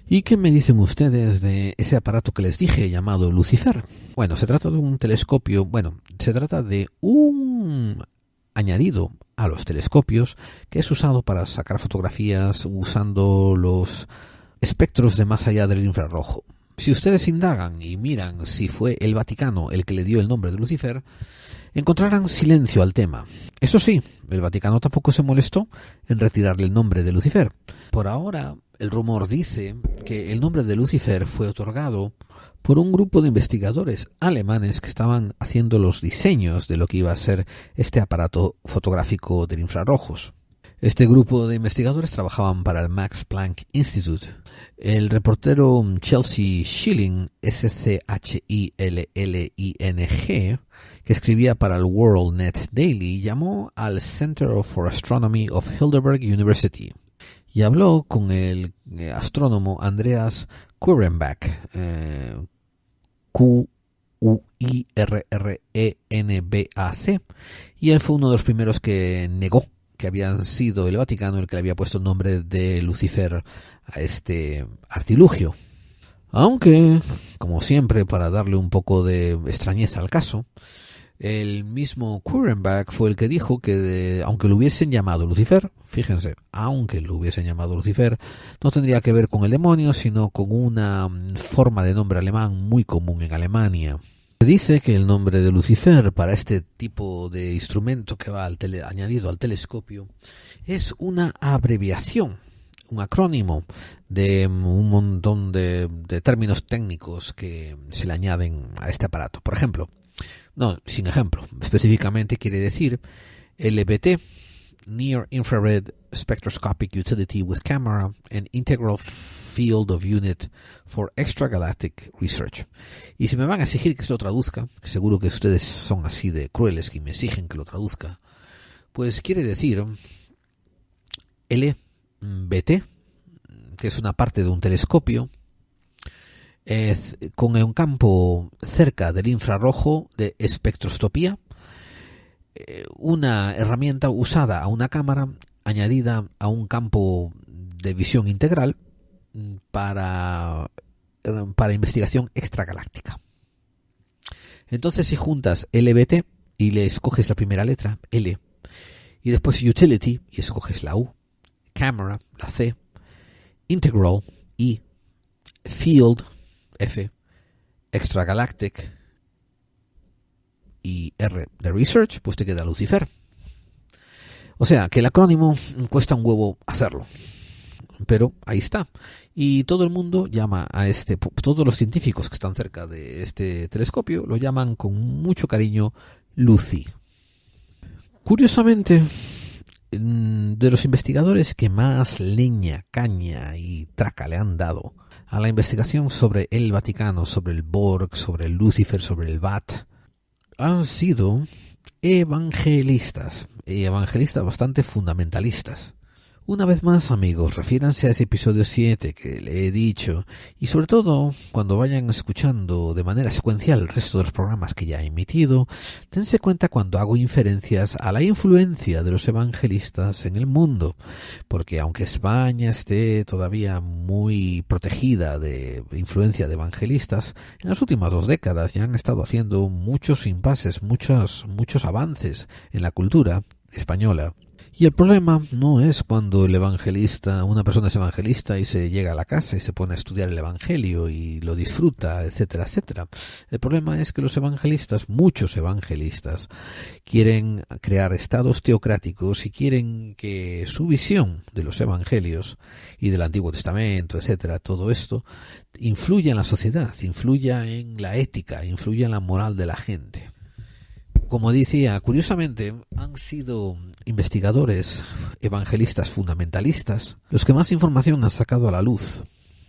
¿Y qué me dicen ustedes de ese aparato que les dije llamado Lucifer? Bueno, se trata de un telescopio, se trata de un añadido a los telescopios que es usado para sacar fotografías usando los espectros de más allá del infrarrojo. Si ustedes indagan y miran si fue el Vaticano el que le dio el nombre de Lucifer, encontrarán silencio al tema. Eso sí, el Vaticano tampoco se molestó en retirarle el nombre de Lucifer. Por ahora, el rumor dice que el nombre de Lucifer fue otorgado por un grupo de investigadores alemanes que estaban haciendo los diseños de lo que iba a ser este aparato fotográfico de infrarrojos. Este grupo de investigadores trabajaban para el Max Planck Institute. El reportero Chelsea Schilling, S-C-H-I-L-L-I-N-G, que escribía para el World Net Daily, llamó al Center for Astronomy of Heidelberg University y habló con el astrónomo Andreas Quirrenbach, Q-U-I-R-R-E-N-B-A-C, y él fue uno de los primeros que negó que habían sido el Vaticano el que le había puesto el nombre de Lucifer a este artilugio. Aunque, como siempre, para darle un poco de extrañeza al caso, el mismo Quirrenbach fue el que dijo que aunque lo hubiesen llamado Lucifer, fíjense, aunque lo hubiesen llamado Lucifer, no tendría que ver con el demonio, sino con una forma de nombre alemán muy común en Alemania. Se dice que el nombre de Lucifer para este tipo de instrumento que va añadido al telescopio es una abreviación, un acrónimo de un montón de términos técnicos que se le añaden a este aparato. Por ejemplo, sin ejemplo, específicamente quiere decir LBT, Near Infrared Spectroscopic Utility with Camera and Integral Field of Unit for Extragalactic Research. Y si me van a exigir que se lo traduzca, que seguro que ustedes son así de crueles que me exigen que lo traduzca, pues quiere decir LBT, que es una parte de un telescopio con un campo cerca del infrarrojo de espectroscopía, una herramienta usada a una cámara añadida a un campo de visión integral para investigación extragaláctica. Entonces, si juntas LBT y le escoges la primera letra, L, y después Utility y escoges la U, Camera, la C, Integral, I, Field, F, Extragalactic y R de Research, pues te queda Lucifer. O sea, que el acrónimo cuesta un huevo hacerlo, pero ahí está. Y todo el mundo llama a todos los científicos que están cerca de este telescopio lo llaman con mucho cariño Lucy. Curiosamente, de los investigadores que más leña, caña y traca le han dado a la investigación sobre el Vaticano, sobre el Borg, sobre el Lucifer, sobre el VAT, han sido evangelistas, y evangelistas bastante fundamentalistas. Una vez más, amigos, refiéranse a ese episodio 7 que le he dicho, y sobre todo cuando vayan escuchando de manera secuencial el resto de los programas que ya he emitido, dense cuenta cuando hago inferencias a la influencia de los evangelistas en el mundo, porque aunque España esté todavía muy protegida de influencia de evangelistas, en las últimas 2 décadas ya han estado haciendo muchos impases, muchos avances en la cultura española. Y el problema no es cuando una persona es evangelista y se llega a la casa y se pone a estudiar el evangelio y lo disfruta, etcétera, etcétera. El problema es que los evangelistas, muchos evangelistas, quieren crear estados teocráticos y quieren que su visión de los evangelios y del Antiguo Testamento, etcétera, todo esto, influya en la sociedad, influya en la ética, influya en la moral de la gente. Como decía, curiosamente han sido investigadores evangelistas fundamentalistas los que más información han sacado a la luz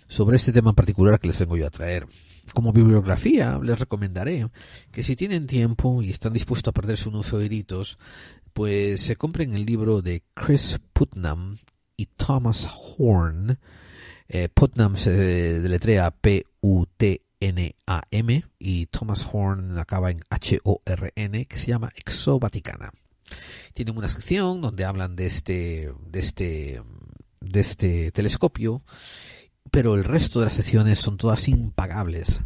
sobre este tema en particular que les vengo yo a traer. Como bibliografía les recomendaré que si tienen tiempo y están dispuestos a perderse unos oíditos, pues se compren el libro de Chris Putnam y Thomas Horn. Putnam se deletrea P-U-T-N-A-M y Thomas Horn acaba en H-O-R-N, que se llama Exovaticana. Tienen una sección donde hablan de este telescopio, pero el resto de las secciones son todas impagables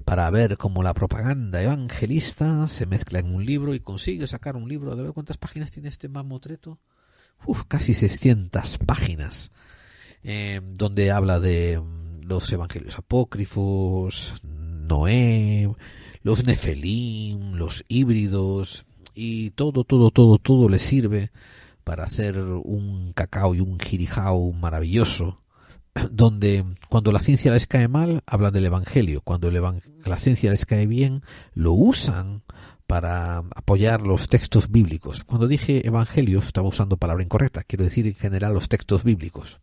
para ver cómo la propaganda evangelista se mezcla en un libro y consigue sacar un libro. ¿De ver cuántas páginas tiene este mamotreto? Casi 600 páginas, donde habla de los evangelios apócrifos, Noé, los nefelim, los híbridos, y todo le sirve para hacer un cacao y un jirijao maravilloso, donde cuando la ciencia les cae mal, hablan del evangelio, cuando la ciencia les cae bien, lo usan para apoyar los textos bíblicos. Cuando dije evangelio, estaba usando palabra incorrecta, quiero decir en general los textos bíblicos.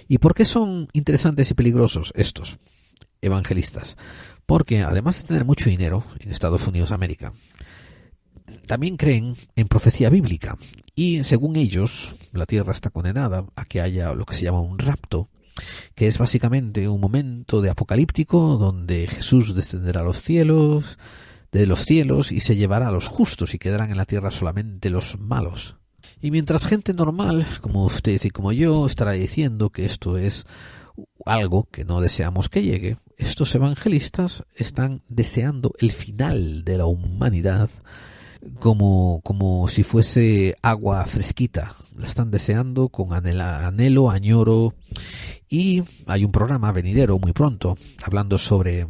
¿Y por qué son interesantes y peligrosos estos evangelistas? Porque además de tener mucho dinero en Estados Unidos de América, también creen en profecía bíblica y según ellos la tierra está condenada a que haya lo que se llama un rapto, que es básicamente un momento de apocalíptico donde Jesús descenderá a de los cielos y se llevará a los justos y quedarán en la tierra solamente los malos. Y mientras gente normal, como usted y como yo, estará diciendo que esto es algo que no deseamos que llegue, estos evangelistas están deseando el final de la humanidad como si fuese agua fresquita. La están deseando con anhelo, añoro. Y hay un programa venidero muy pronto hablando sobre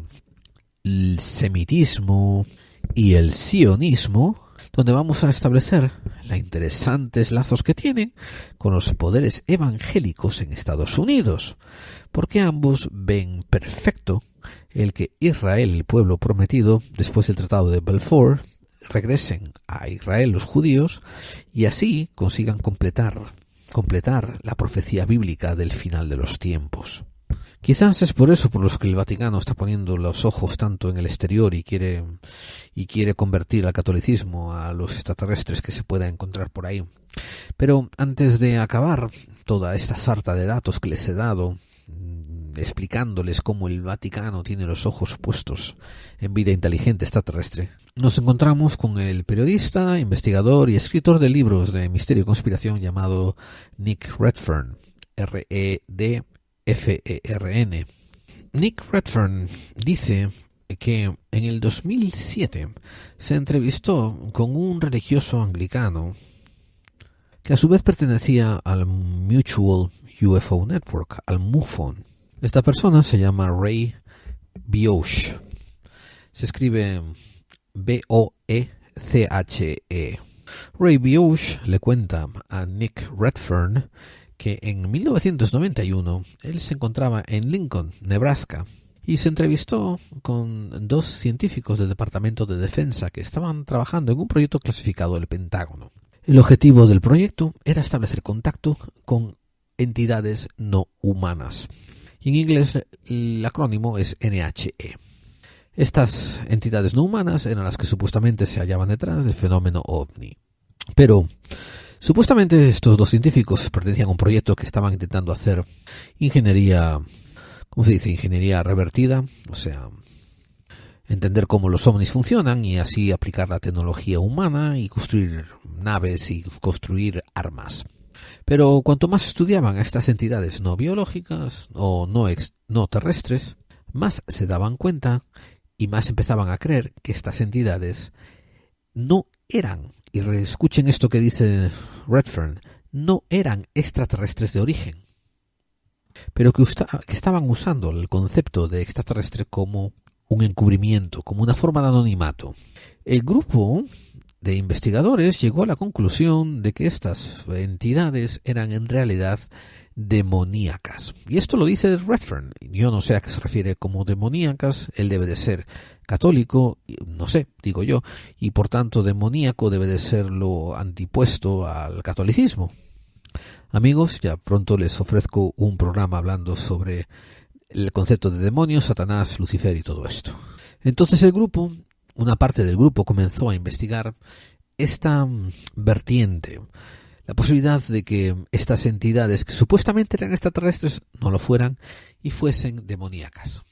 el semitismo y el sionismo, donde vamos a establecer los interesantes lazos que tienen con los poderes evangélicos en Estados Unidos, porque ambos ven perfecto el que Israel, el pueblo prometido, después del Tratado de Balfour, regresen a Israel los judíos y así consigan completar la profecía bíblica del final de los tiempos. Quizás es por eso por los que el Vaticano está poniendo los ojos tanto en el exterior y quiere convertir al catolicismo a los extraterrestres que se pueda encontrar por ahí. Pero antes de acabar toda esta sarta de datos que les he dado, explicándoles cómo el Vaticano tiene los ojos puestos en vida inteligente extraterrestre, nos encontramos con el periodista, investigador y escritor de libros de misterio y conspiración llamado Nick Redfern, R-E-D-F-E-R-N. Nick Redfern dice que en el 2007 se entrevistó con un religioso anglicano que a su vez pertenecía al Mutual UFO Network, al MUFON. Esta persona se llama Ray Bioche. Se escribe B-O-E-C-H-E. Ray Bioche le cuenta a Nick Redfern que en 1991 él se encontraba en Lincoln, Nebraska, y se entrevistó con 2 científicos del Departamento de Defensa que estaban trabajando en un proyecto clasificado del Pentágono. El objetivo del proyecto era establecer contacto con entidades no humanas. Y en inglés el acrónimo es NHE. Estas entidades no humanas eran las que supuestamente se hallaban detrás del fenómeno ovni. Pero supuestamente estos dos científicos pertenecían a un proyecto que estaban intentando hacer ingeniería, ¿cómo se dice? Ingeniería revertida, o sea, entender cómo los ovnis funcionan y así aplicar la tecnología humana y construir naves y construir armas. Pero cuanto más estudiaban a estas entidades no biológicas o no terrestres, más se daban cuenta y más empezaban a creer que estas entidades no eran, y reescuchen esto que dice Redfern, no eran extraterrestres de origen, pero que estaban usando el concepto de extraterrestre como un encubrimiento, como una forma de anonimato. El grupo de investigadores llegó a la conclusión de que estas entidades eran en realidad demoníacas. Y esto lo dice Redfern. Yo no sé a qué se refiere como demoníacas. Él debe de ser católico, no sé, digo yo, y por tanto demoníaco debe de ser lo antipuesto al catolicismo. Amigos, ya pronto les ofrezco un programa hablando sobre el concepto de demonios, Satanás, Lucifer y todo esto. Entonces una parte del grupo comenzó a investigar esta vertiente, la posibilidad de que estas entidades que supuestamente eran extraterrestres no lo fueran y fuesen demoníacas.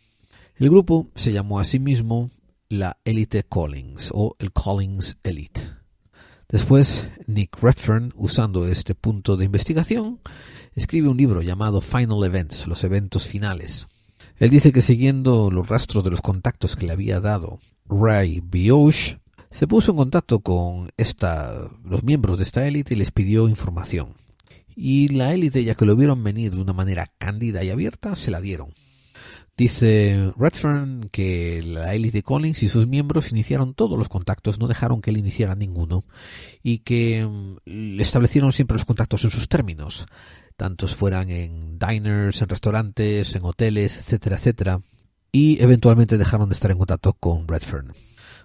El grupo se llamó a sí mismo la Elite Collins o el Collins Elite. Después, Nick Redfern, usando este punto de investigación, escribe un libro llamado Final Events, los eventos finales. Él dice que siguiendo los rastros de los contactos que le había dado Ray Bioch, se puso en contacto con los miembros de esta élite y les pidió información. Y la élite, ya que lo vieron venir de una manera cándida y abierta, se la dieron. Dice Redfern que la élite Collins y sus miembros iniciaron todos los contactos, no dejaron que él iniciara ninguno, y que establecieron siempre los contactos en sus términos, tantos fueran en diners, en restaurantes, en hoteles, etcétera, etcétera, y eventualmente dejaron de estar en contacto con Redfern.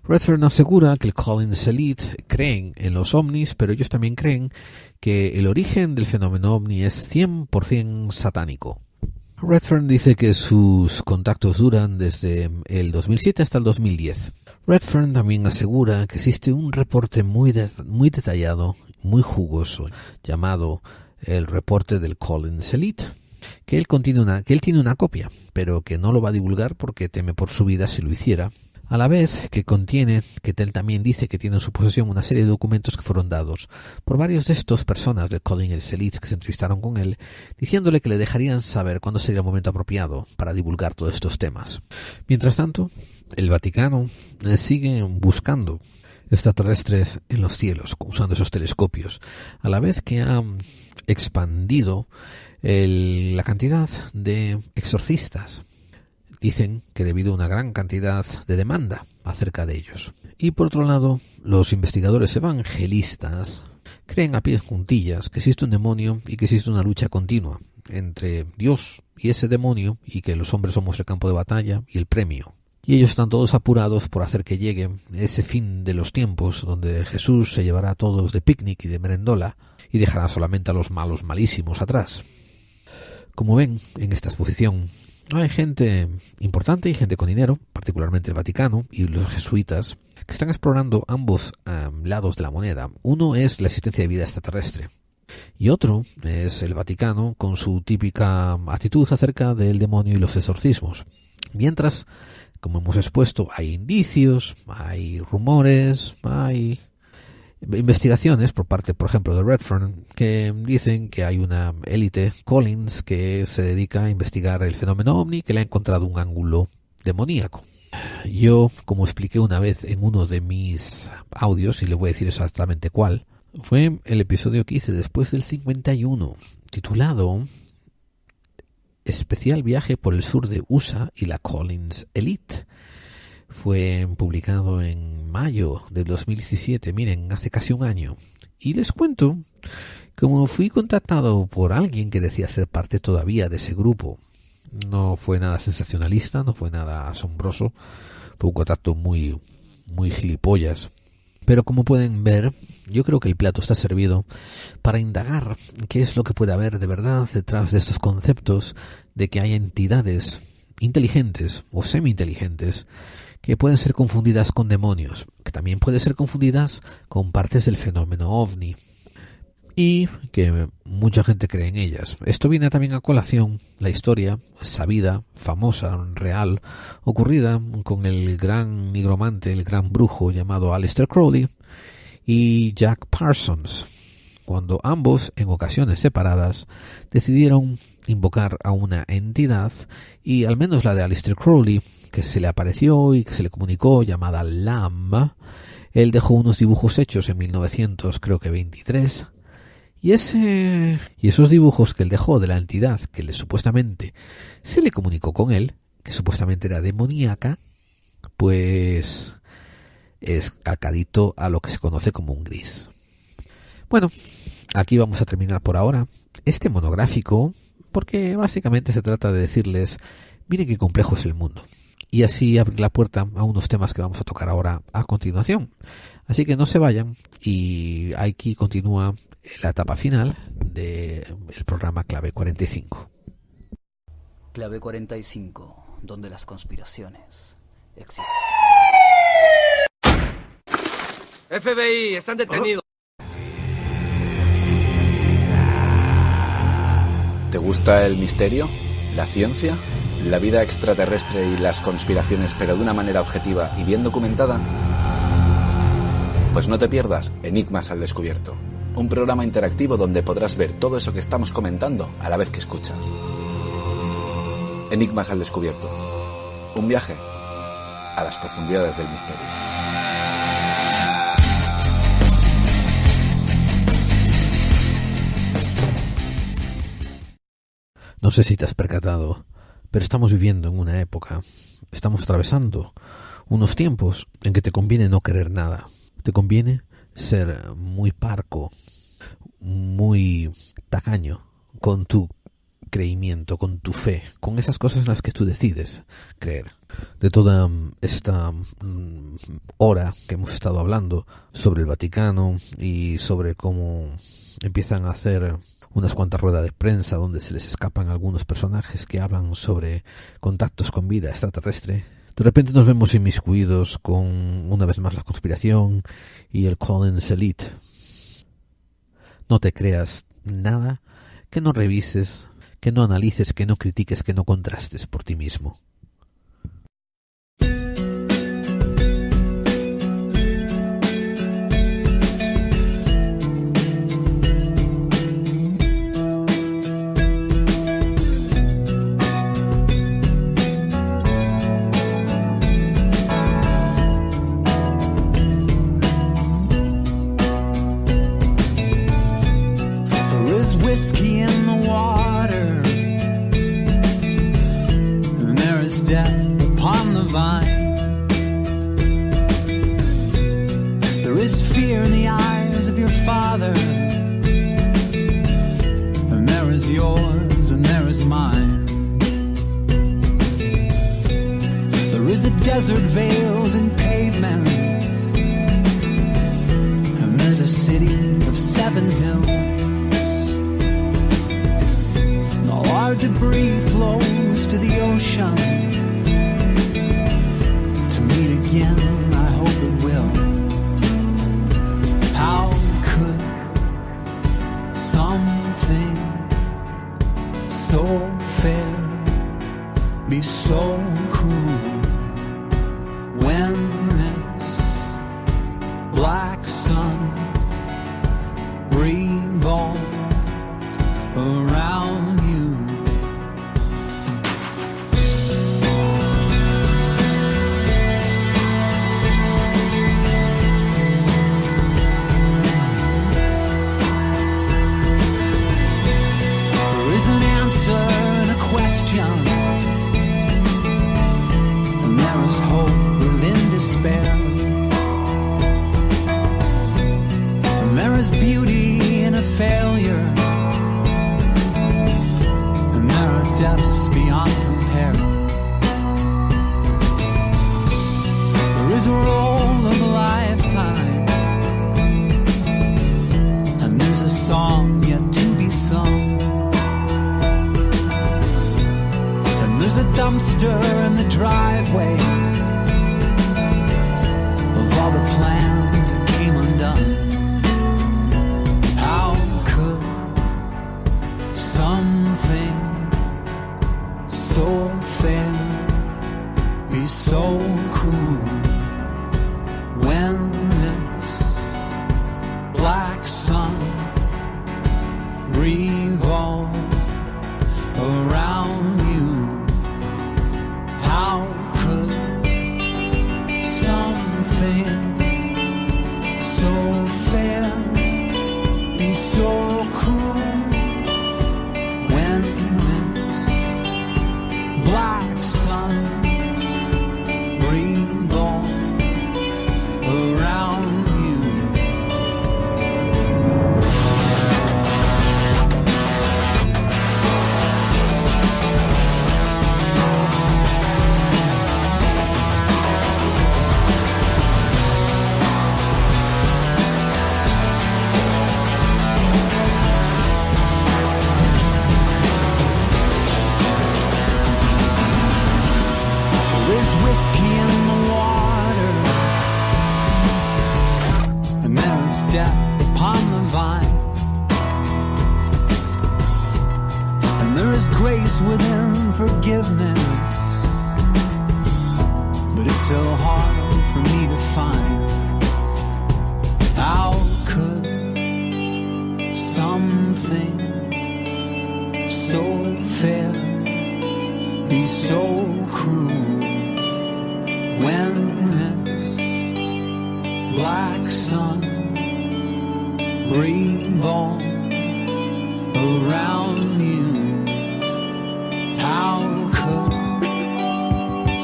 Redfern asegura que el Collins Elite creen en los ovnis, pero ellos también creen que el origen del fenómeno ovni es 100% satánico. Redfern dice que sus contactos duran desde el 2007 hasta el 2010. Redfern también asegura que existe un reporte muy detallado, muy jugoso, llamado el reporte del Collins Elite, que él tiene una copia, pero que no lo va a divulgar porque teme por su vida si lo hiciera. A la vez que él también dice que tiene en su posesión una serie de documentos que fueron dados por varios de estos personas de Collins Elite que se entrevistaron con él, diciéndole que le dejarían saber cuándo sería el momento apropiado para divulgar todos estos temas. Mientras tanto, el Vaticano sigue buscando extraterrestres en los cielos, usando esos telescopios, a la vez que ha expandido la cantidad de exorcistas. Dicen que debido a una gran cantidad de demanda acerca de ellos. Y por otro lado, los investigadores evangelistas creen a pies juntillas que existe un demonio y que existe una lucha continua entre Dios y ese demonio, y que los hombres somos el campo de batalla y el premio. Y ellos están todos apurados por hacer que llegue ese fin de los tiempos donde Jesús se llevará a todos de picnic y de merendola y dejará solamente a los malos malísimos atrás. Como ven, en esta exposición hay gente importante y gente con dinero, particularmente el Vaticano y los jesuitas, que están explorando ambos lados de la moneda. Uno es la existencia de vida extraterrestre y otro es el Vaticano con su típica actitud acerca del demonio y los exorcismos. Mientras, como hemos expuesto, hay indicios, hay rumores, hay investigaciones por parte, por ejemplo, de Redfern, que dicen que hay una élite Collins que se dedica a investigar el fenómeno ovni, que le ha encontrado un ángulo demoníaco. Yo, como expliqué una vez en uno de mis audios, y le voy a decir exactamente cuál, fue el episodio que hice después del 51, titulado Especial viaje por el sur de USA y la Collins Elite. Fue publicado en mayo del 2017, miren, hace casi un año. Y les cuento cómo fui contactado por alguien que decía ser parte todavía de ese grupo. No fue nada sensacionalista, no fue nada asombroso, fue un contacto muy gilipollas. Pero como pueden ver, yo creo que el plato está servido para indagar qué es lo que puede haber de verdad detrás de estos conceptos de que hay entidades inteligentes o semi-inteligentes que pueden ser confundidas con demonios, que también pueden ser confundidas con partes del fenómeno ovni, y que mucha gente cree en ellas. Esto viene también a colación la historia sabida, famosa, real, ocurrida con el gran nigromante, el gran brujo llamado Aleister Crowley y Jack Parsons, cuando ambos, en ocasiones separadas, decidieron invocar a una entidad, y al menos la de Aleister Crowley, que se le apareció y que se le comunicó, llamada Lam, él dejó unos dibujos hechos en 1923, y esos dibujos que él dejó de la entidad que supuestamente se le comunicó con él, que supuestamente era demoníaca, pues es calcadito a lo que se conoce como un gris. Bueno, aquí vamos a terminar por ahora este monográfico, porque básicamente se trata de decirles, miren qué complejo es el mundo, y así abrir la puerta a unos temas que vamos a tocar ahora a continuación. Así que no se vayan, y aquí continúa la etapa final del programa Clave 45.
Clave 45, donde las conspiraciones existen.
FBI, están detenidos.
¿Te gusta el misterio? ¿La ciencia? ¿La vida extraterrestre y las conspiraciones, pero de una manera objetiva y bien documentada? Pues no te pierdas Enigmas al Descubierto, un programa interactivo donde podrás ver todo eso que estamos comentando a la vez que escuchas. Enigmas al Descubierto, un viaje a las profundidades del misterio.
No sé si te has percatado, pero estamos viviendo en una época, estamos atravesando unos tiempos en que te conviene no querer nada. Te conviene ser muy parco, muy tacaño con tu creimiento, con tu fe, con esas cosas en las que tú decides creer. De toda esta hora que hemos estado hablando sobre el Vaticano y sobre cómo empiezan a hacer unas cuantas ruedas de prensa donde se les escapan algunos personajes que hablan sobre contactos con vida extraterrestre, de repente nos vemos inmiscuidos con, una vez más, la conspiración y el Collins Elite. No te creas nada que no revises, que no analices, que no critiques, que no contrastes por ti mismo.
Whiskey in the water, and there is death upon the vine. There is fear in the eyes of your father, and there is yours and there is mine. There is a desert veiled in pavement, and there's a city of 7 hills. Our debris flows to the ocean. To meet again, I hope it will. How could something so fair be so cruel when this black sun revolved around you? And a question, and there is hope within despair, and there is beauty in a failure, and there are depths beyond compare. There is a roll of a lifetime, and there's a song yet to be sung. There's a dumpster in the driveway, all the plans that came undone. How could something so fair be so cruel when this black sun revolved around you? How could something so fair be so cruel when this black sun revolved around you? There's whiskey in the water, and there's death upon the vine, and there is grace within forgiveness, but it's so hard for me to find. How could something so fair be so cruel when this black sun revolved around you? How could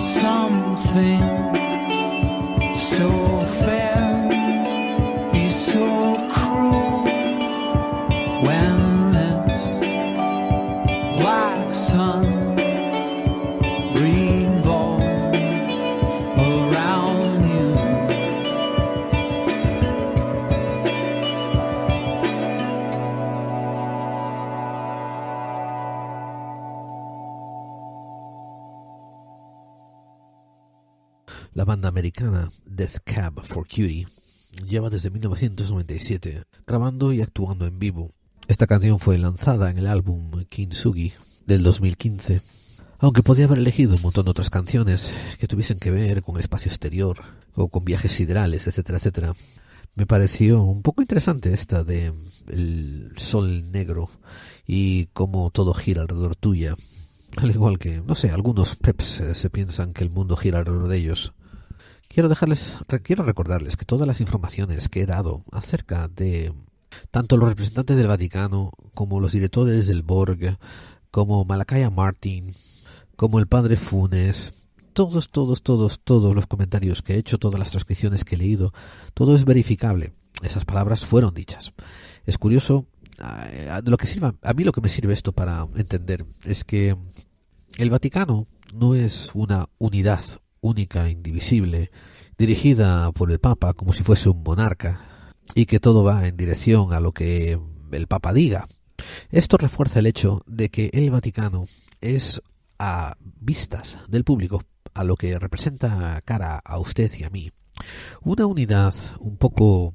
something so fair be so cruel when this black sun revolved around you?
La banda americana Death Cab for Cutie lleva desde 1997 grabando y actuando en vivo. Esta canción fue lanzada en el álbum Kintsugi del 2015, aunque podía haber elegido un montón de otras canciones que tuviesen que ver con el espacio exterior o con viajes siderales, etcétera, etcétera. Me pareció un poco interesante esta de el sol negro y cómo todo gira alrededor tuya. Al igual que, no sé, algunos peps se piensan que el mundo gira alrededor de ellos. Quiero recordarles que todas las informaciones que he dado acerca de tanto los representantes del Vaticano como los directores del Borg, como Malachi Martin, como el padre Funes, todos los comentarios que he hecho, todas las transcripciones que he leído, todo es verificable. Esas palabras fueron dichas. Es curioso, a mí lo que me sirve esto para entender es que el Vaticano no es una unidad única, indivisible, dirigida por el Papa como si fuese un monarca, y que todo va en dirección a lo que el Papa diga. Esto refuerza el hecho de que el Vaticano es, a vistas del público, a lo que representa cara a usted y a mí, una unidad un poco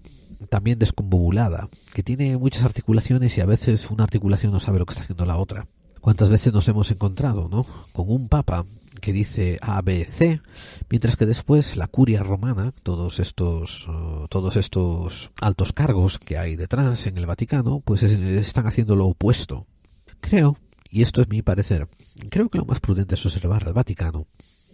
también desconvolada, que tiene muchas articulaciones y a veces una articulación no sabe lo que está haciendo la otra. ¿Cuántas veces nos hemos encontrado, no?, con un papa que dice A, B, C, mientras que después la curia romana, todos estos altos cargos que hay detrás en el Vaticano, pues están haciendo lo opuesto? Creo, y esto es mi parecer, creo que lo más prudente es observar al Vaticano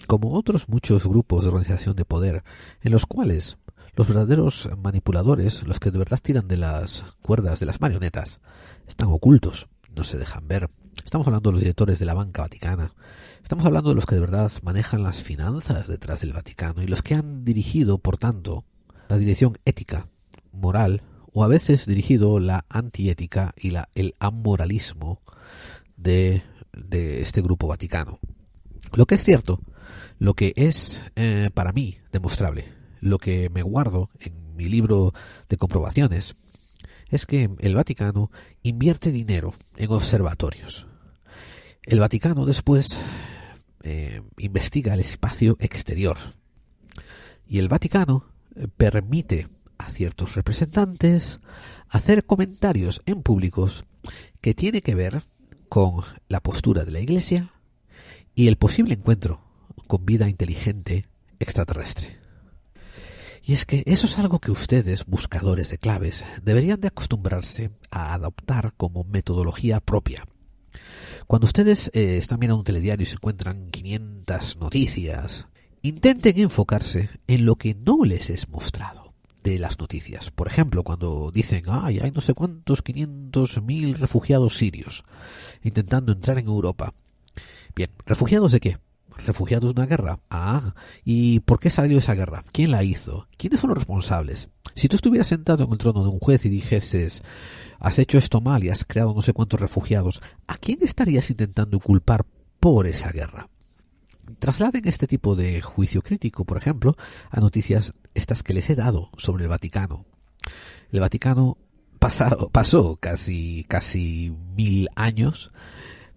como otros muchos grupos de organización de poder, en los cuales los verdaderos manipuladores, los que de verdad tiran de las cuerdas de las marionetas, están ocultos, no se dejan ver. Estamos hablando de los directores de la banca vaticana, estamos hablando de los que de verdad manejan las finanzas detrás del Vaticano y los que han dirigido, por tanto, la dirección ética, moral, o a veces dirigido la antiética y el amoralismo de este grupo vaticano. Lo que es cierto, lo que es para mí demostrable, lo que me guardo en mi libro de comprobaciones, es que el Vaticano invierte dinero en observatorios. El Vaticano después investiga el espacio exterior. Y el Vaticano permite a ciertos representantes hacer comentarios en públicos que tiene que ver con la postura de la Iglesia y el posible encuentro con vida inteligente extraterrestre. Y es que eso es algo que ustedes, buscadores de claves, deberían de acostumbrarse a adoptar como metodología propia. Cuando ustedes están mirando un telediario y se encuentran 500 noticias, intenten enfocarse en lo que no les es mostrado de las noticias. Por ejemplo, cuando dicen, hay no sé cuántos 500.000 refugiados sirios intentando entrar en Europa. Bien, ¿refugiados de qué? ¿Refugiados de una guerra? ¿Y por qué salió esa guerra? ¿Quién la hizo? ¿Quiénes son los responsables? Si tú estuvieras sentado en el trono de un juez y dijeses, has hecho esto mal y has creado no sé cuántos refugiados, ¿a quién estarías intentando culpar por esa guerra? Trasladen este tipo de juicio crítico, por ejemplo, a noticias estas que les he dado sobre el Vaticano. El Vaticano pasó casi 1000 años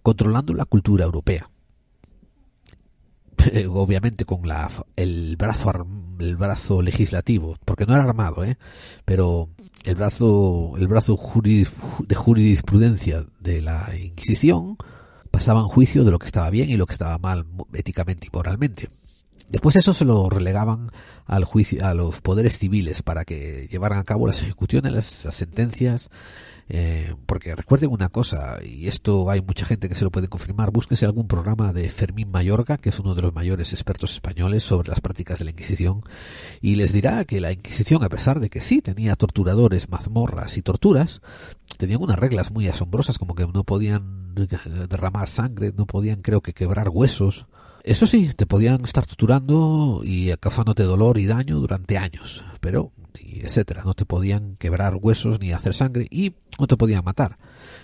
controlando la cultura europea. Obviamente con el brazo legislativo, porque no era armado, pero el brazo de jurisprudencia de la Inquisición pasaba en juicio de lo que estaba bien y lo que estaba mal éticamente y moralmente. Después eso se lo relegaban al juicio, a los poderes civiles para que llevaran a cabo las ejecuciones, las sentencias, porque recuerden una cosa, y esto hay mucha gente que se lo puede confirmar, búsquense algún programa de Fermín Mayorga, que es uno de los mayores expertos españoles sobre las prácticas de la Inquisición, y les dirá que la Inquisición, a pesar de que sí tenía torturadores, mazmorras y torturas, tenían unas reglas muy asombrosas, como que no podían derramar sangre, no podían, creo que, quebrar huesos. Eso sí, te podían estar torturando y causándote dolor y daño durante años, pero etcétera, no te podían quebrar huesos ni hacer sangre y no te podían matar.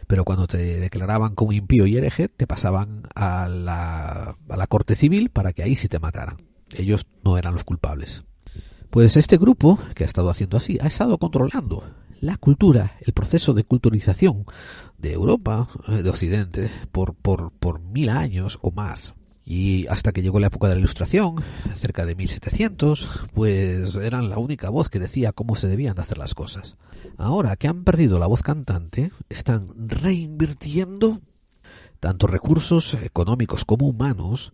Pero cuando te declaraban como impío y hereje, te pasaban a la corte civil para que ahí sí te mataran. Ellos no eran los culpables. Pues este grupo, que ha estado haciendo así, ha estado controlando la cultura, el proceso de culturización de Europa, de Occidente, por 1000 años o más. Y hasta que llegó la época de la Ilustración, cerca de 1700, pues eran la única voz que decía cómo se debían de hacer las cosas. Ahora que han perdido la voz cantante, están reinvirtiendo tanto recursos económicos como humanos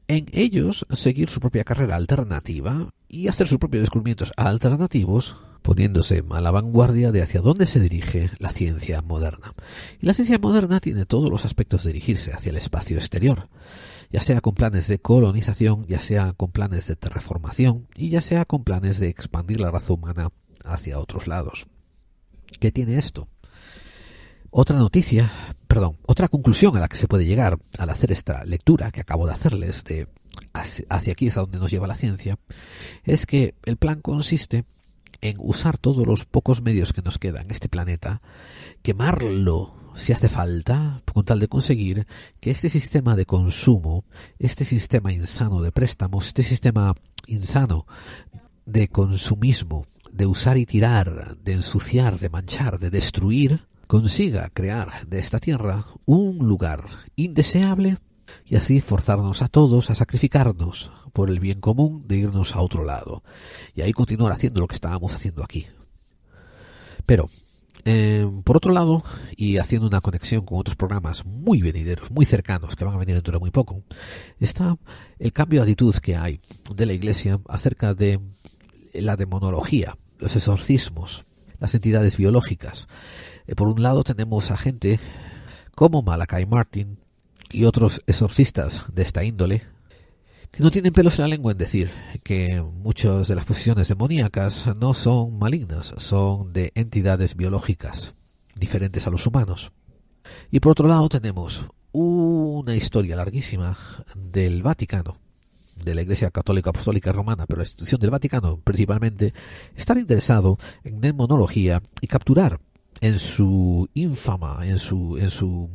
en ellos seguir su propia carrera alternativa y hacer sus propios descubrimientos alternativos, poniéndose a la vanguardia de hacia dónde se dirige la ciencia moderna. Y la ciencia moderna tiene todos los aspectos de dirigirse hacia el espacio exterior, ya sea con planes de colonización, ya sea con planes de terraformación y ya sea con planes de expandir la raza humana hacia otros lados. ¿Qué tiene esto? Otra conclusión a la que se puede llegar al hacer esta lectura que acabo de hacerles de hacia aquí es a donde nos lleva la ciencia, es que el plan consiste en usar todos los pocos medios que nos quedan en este planeta, quemarlo si hace falta, con tal de conseguir que este sistema de consumo, este sistema insano de préstamos, este sistema insano de consumismo, de usar y tirar, de ensuciar, de manchar, de destruir, consiga crear de esta tierra un lugar indeseable y así forzarnos a todos a sacrificarnos por el bien común de irnos a otro lado y ahí continuar haciendo lo que estábamos haciendo aquí. Pero por otro lado, y haciendo una conexión con otros programas muy venideros, muy cercanos, que van a venir dentro de muy poco, está el cambio de actitud que hay de la Iglesia acerca de la demonología, los exorcismos, las entidades biológicas. Por un lado tenemos a gente como Malachi Martin y otros exorcistas de esta índole, que no tienen pelos en la lengua en decir que muchas de las posesiones demoníacas no son malignas, son de entidades biológicas diferentes a los humanos. Y por otro lado tenemos una historia larguísima del Vaticano, de la Iglesia Católica Apostólica Romana, pero la institución del Vaticano principalmente, estar interesado en demonología y capturar en su ínfama, en su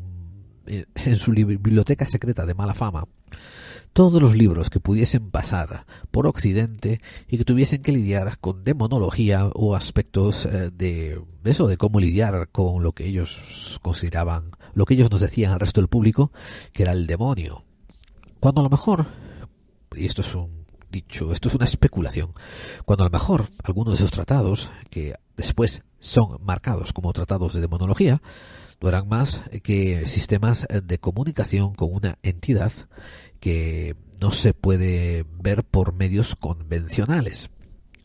biblioteca secreta de mala fama, todos los libros que pudiesen pasar por Occidente y que tuviesen que lidiar con demonología o aspectos de eso, de cómo lidiar con lo que ellos consideraban, lo que ellos nos decían al resto del público, que era el demonio. Cuando a lo mejor, y esto es dicho, esto es una especulación, cuando a lo mejor algunos de esos tratados, que después son marcados como tratados de demonología, no eran más que sistemas de comunicación con una entidad que no se puede ver por medios convencionales.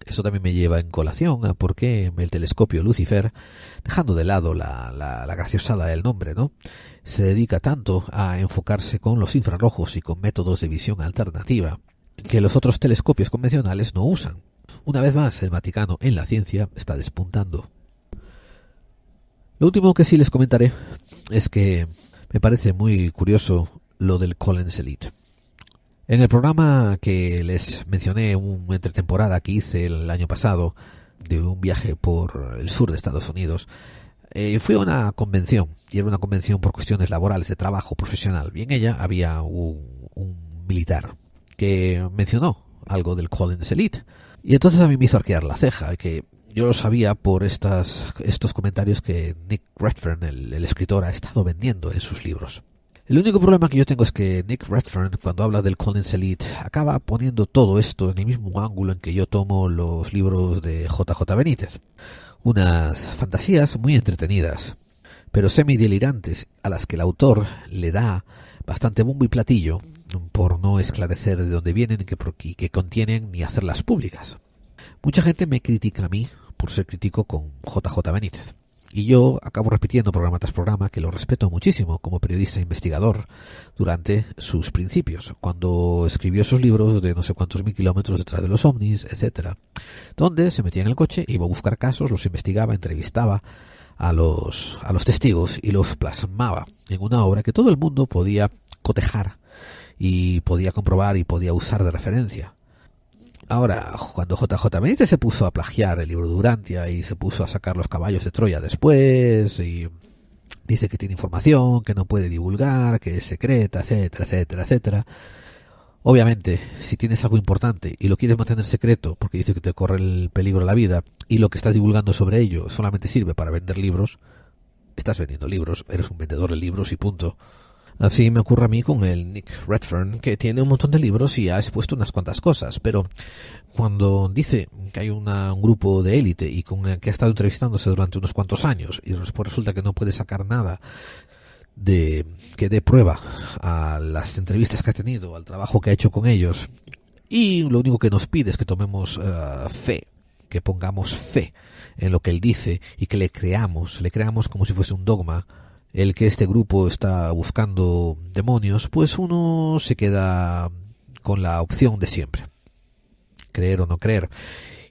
Eso también me lleva en colación a por qué el telescopio Lucifer, dejando de lado la graciosada del nombre, ¿no?, se dedica tanto a enfocarse con los infrarrojos y con métodos de visión alternativa que los otros telescopios convencionales no usan. Una vez más, el Vaticano en la ciencia está despuntando. Lo último que sí les comentaré es que me parece muy curioso lo del Collins Elite. En el programa que les mencioné, una entretemporada que hice el año pasado de un viaje por el sur de Estados Unidos, fui a una convención, y era una convención por cuestiones laborales, de trabajo profesional, y en ella había un militar que mencionó algo del Collins Elite, y entonces a mí me hizo arquear la ceja, que yo lo sabía por estos comentarios que Nick Redfern, el escritor, ha estado vendiendo en sus libros. El único problema que yo tengo es que Nick Redfern, cuando habla del Collins Elite, acaba poniendo todo esto en el mismo ángulo en que yo tomo los libros de J.J. Benítez. Unas fantasías muy entretenidas, pero semidelirantes, a las que el autor le da bastante bombo y platillo por no esclarecer de dónde vienen y qué contienen ni hacerlas públicas. Mucha gente me critica a mí por ser crítico con J.J. Benítez. Y yo acabo repitiendo programa tras programa que lo respeto muchísimo como periodista e investigador durante sus principios, cuando escribió esos libros de no sé cuántos mil kilómetros detrás de los ovnis, etcétera, donde se metía en el coche, iba a buscar casos, los investigaba, entrevistaba a los testigos y los plasmaba en una obra que todo el mundo podía cotejar y podía comprobar y podía usar de referencia. Ahora, cuando J.J. Benítez se puso a plagiar el libro de Urantia y se puso a sacar los caballos de Troya después y dice que tiene información que no puede divulgar, que es secreta, etcétera, etcétera, etcétera. Obviamente, si tienes algo importante y lo quieres mantener secreto porque dice que te corre el peligro a la vida y lo que estás divulgando sobre ello solamente sirve para vender libros, estás vendiendo libros, eres un vendedor de libros y punto. Así me ocurre a mí con el Nick Redfern, que tiene un montón de libros y ha expuesto unas cuantas cosas, pero cuando dice que hay un grupo de élite y con el que ha estado entrevistándose durante unos cuantos años y después resulta que no puede sacar nada que dé prueba a las entrevistas que ha tenido, al trabajo que ha hecho con ellos, y lo único que nos pide es que tomemos fe, que pongamos fe en lo que él dice y que le creamos como si fuese un dogma, el que este grupo está buscando demonios, pues uno se queda con la opción de siempre, creer o no creer.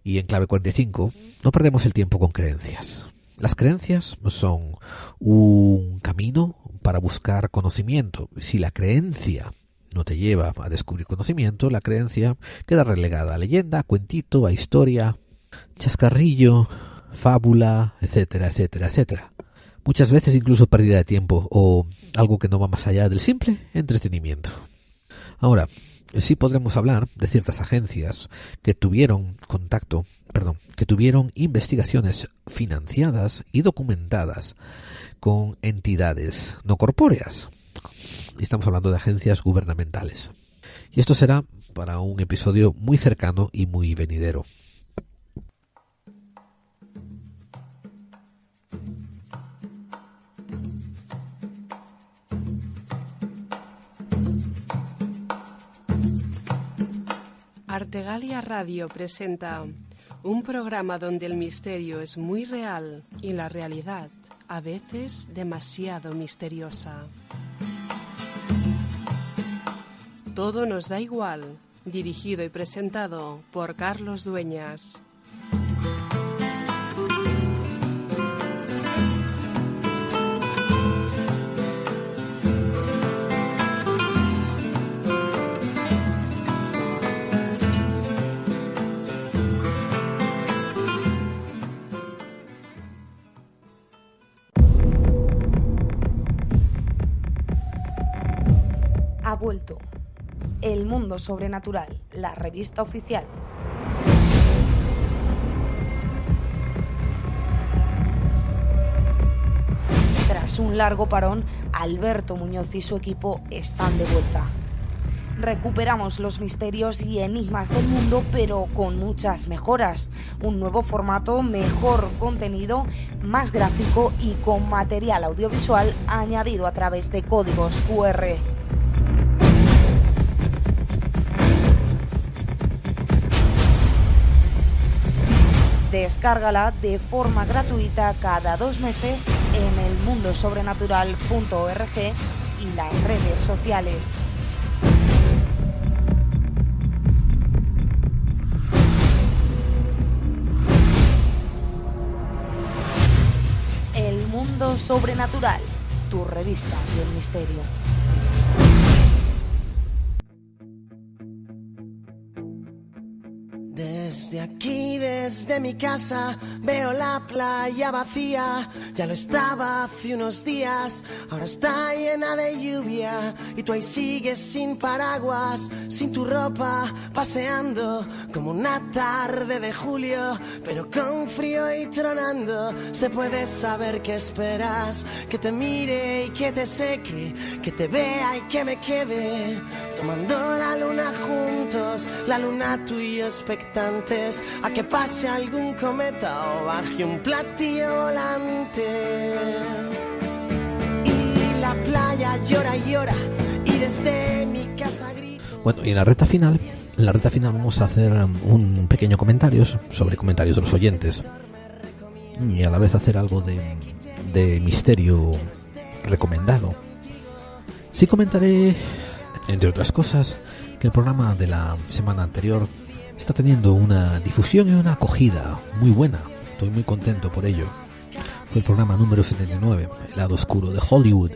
Y en Clave 45 no perdemos el tiempo con creencias. Las creencias son un camino para buscar conocimiento. Si la creencia no te lleva a descubrir conocimiento, la creencia queda relegada a leyenda, a cuentito, a historia, chascarrillo, fábula, etcétera, etcétera, etcétera. Muchas veces incluso pérdida de tiempo o algo que no va más allá del simple entretenimiento. Ahora, sí podremos hablar de ciertas agencias que tuvieron investigaciones financiadas y documentadas con entidades no corpóreas. Estamos hablando de agencias gubernamentales. Y esto será para un episodio muy cercano y muy venidero.
Artegalia Radio presenta un programa donde el misterio es muy real y la realidad a veces demasiado misteriosa. Todo nos da igual, dirigido y presentado por Carlos Dueñas.
Ha vuelto El Mundo Sobrenatural, la revista oficial. Tras un largo parón, Alberto Muñoz y su equipo están de vuelta. Recuperamos los misterios y enigmas del mundo, pero con muchas mejoras. Un nuevo formato, mejor contenido, más gráfico y con material audiovisual añadido a través de códigos QR. Descárgala de forma gratuita cada 2 meses en elmundosobrenatural.org y las redes sociales. El Mundo Sobrenatural, tu revista del misterio.
Desde aquí, desde mi casa, veo la playa vacía. Ya lo estaba hace unos días, ahora está llena de lluvia. Y tú ahí sigues sin paraguas, sin tu ropa, paseando como una tarde de julio, pero con frío y tronando. Se puede saber qué esperas, que te mire y que te seque, que te vea y que me quede, tomando la luna juntos, la luna tú y yo expectantes a que pase algún cometa o baje un platillo volante. Y la playa llora y llora y desde mi casa grito.
Bueno, y en la recta final vamos a hacer un pequeño comentario sobre comentarios de los oyentes y a la vez hacer algo de misterio recomendado. Sí comentaré, entre otras cosas, que el programa de la semana anterior está teniendo una difusión y una acogida muy buena. Estoy muy contento por ello. Fue el programa número 79, El lado oscuro de Hollywood,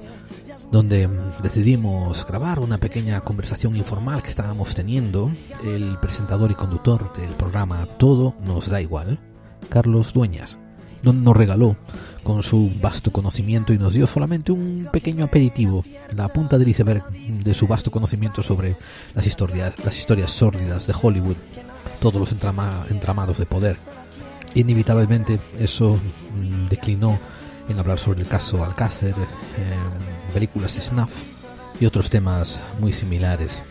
donde decidimos grabar una pequeña conversación informal que estábamos teniendo el presentador y conductor del programa Todo Nos Da Igual, Carlos Dueñas, donde nos regaló con su vasto conocimiento y nos dio solamente un pequeño aperitivo, la punta del iceberg de su vasto conocimiento sobre las historias sórdidas de Hollywood, todos los entramados de poder. Inevitablemente eso declinó en hablar sobre el caso Alcácer, películas snuff y otros temas muy similares.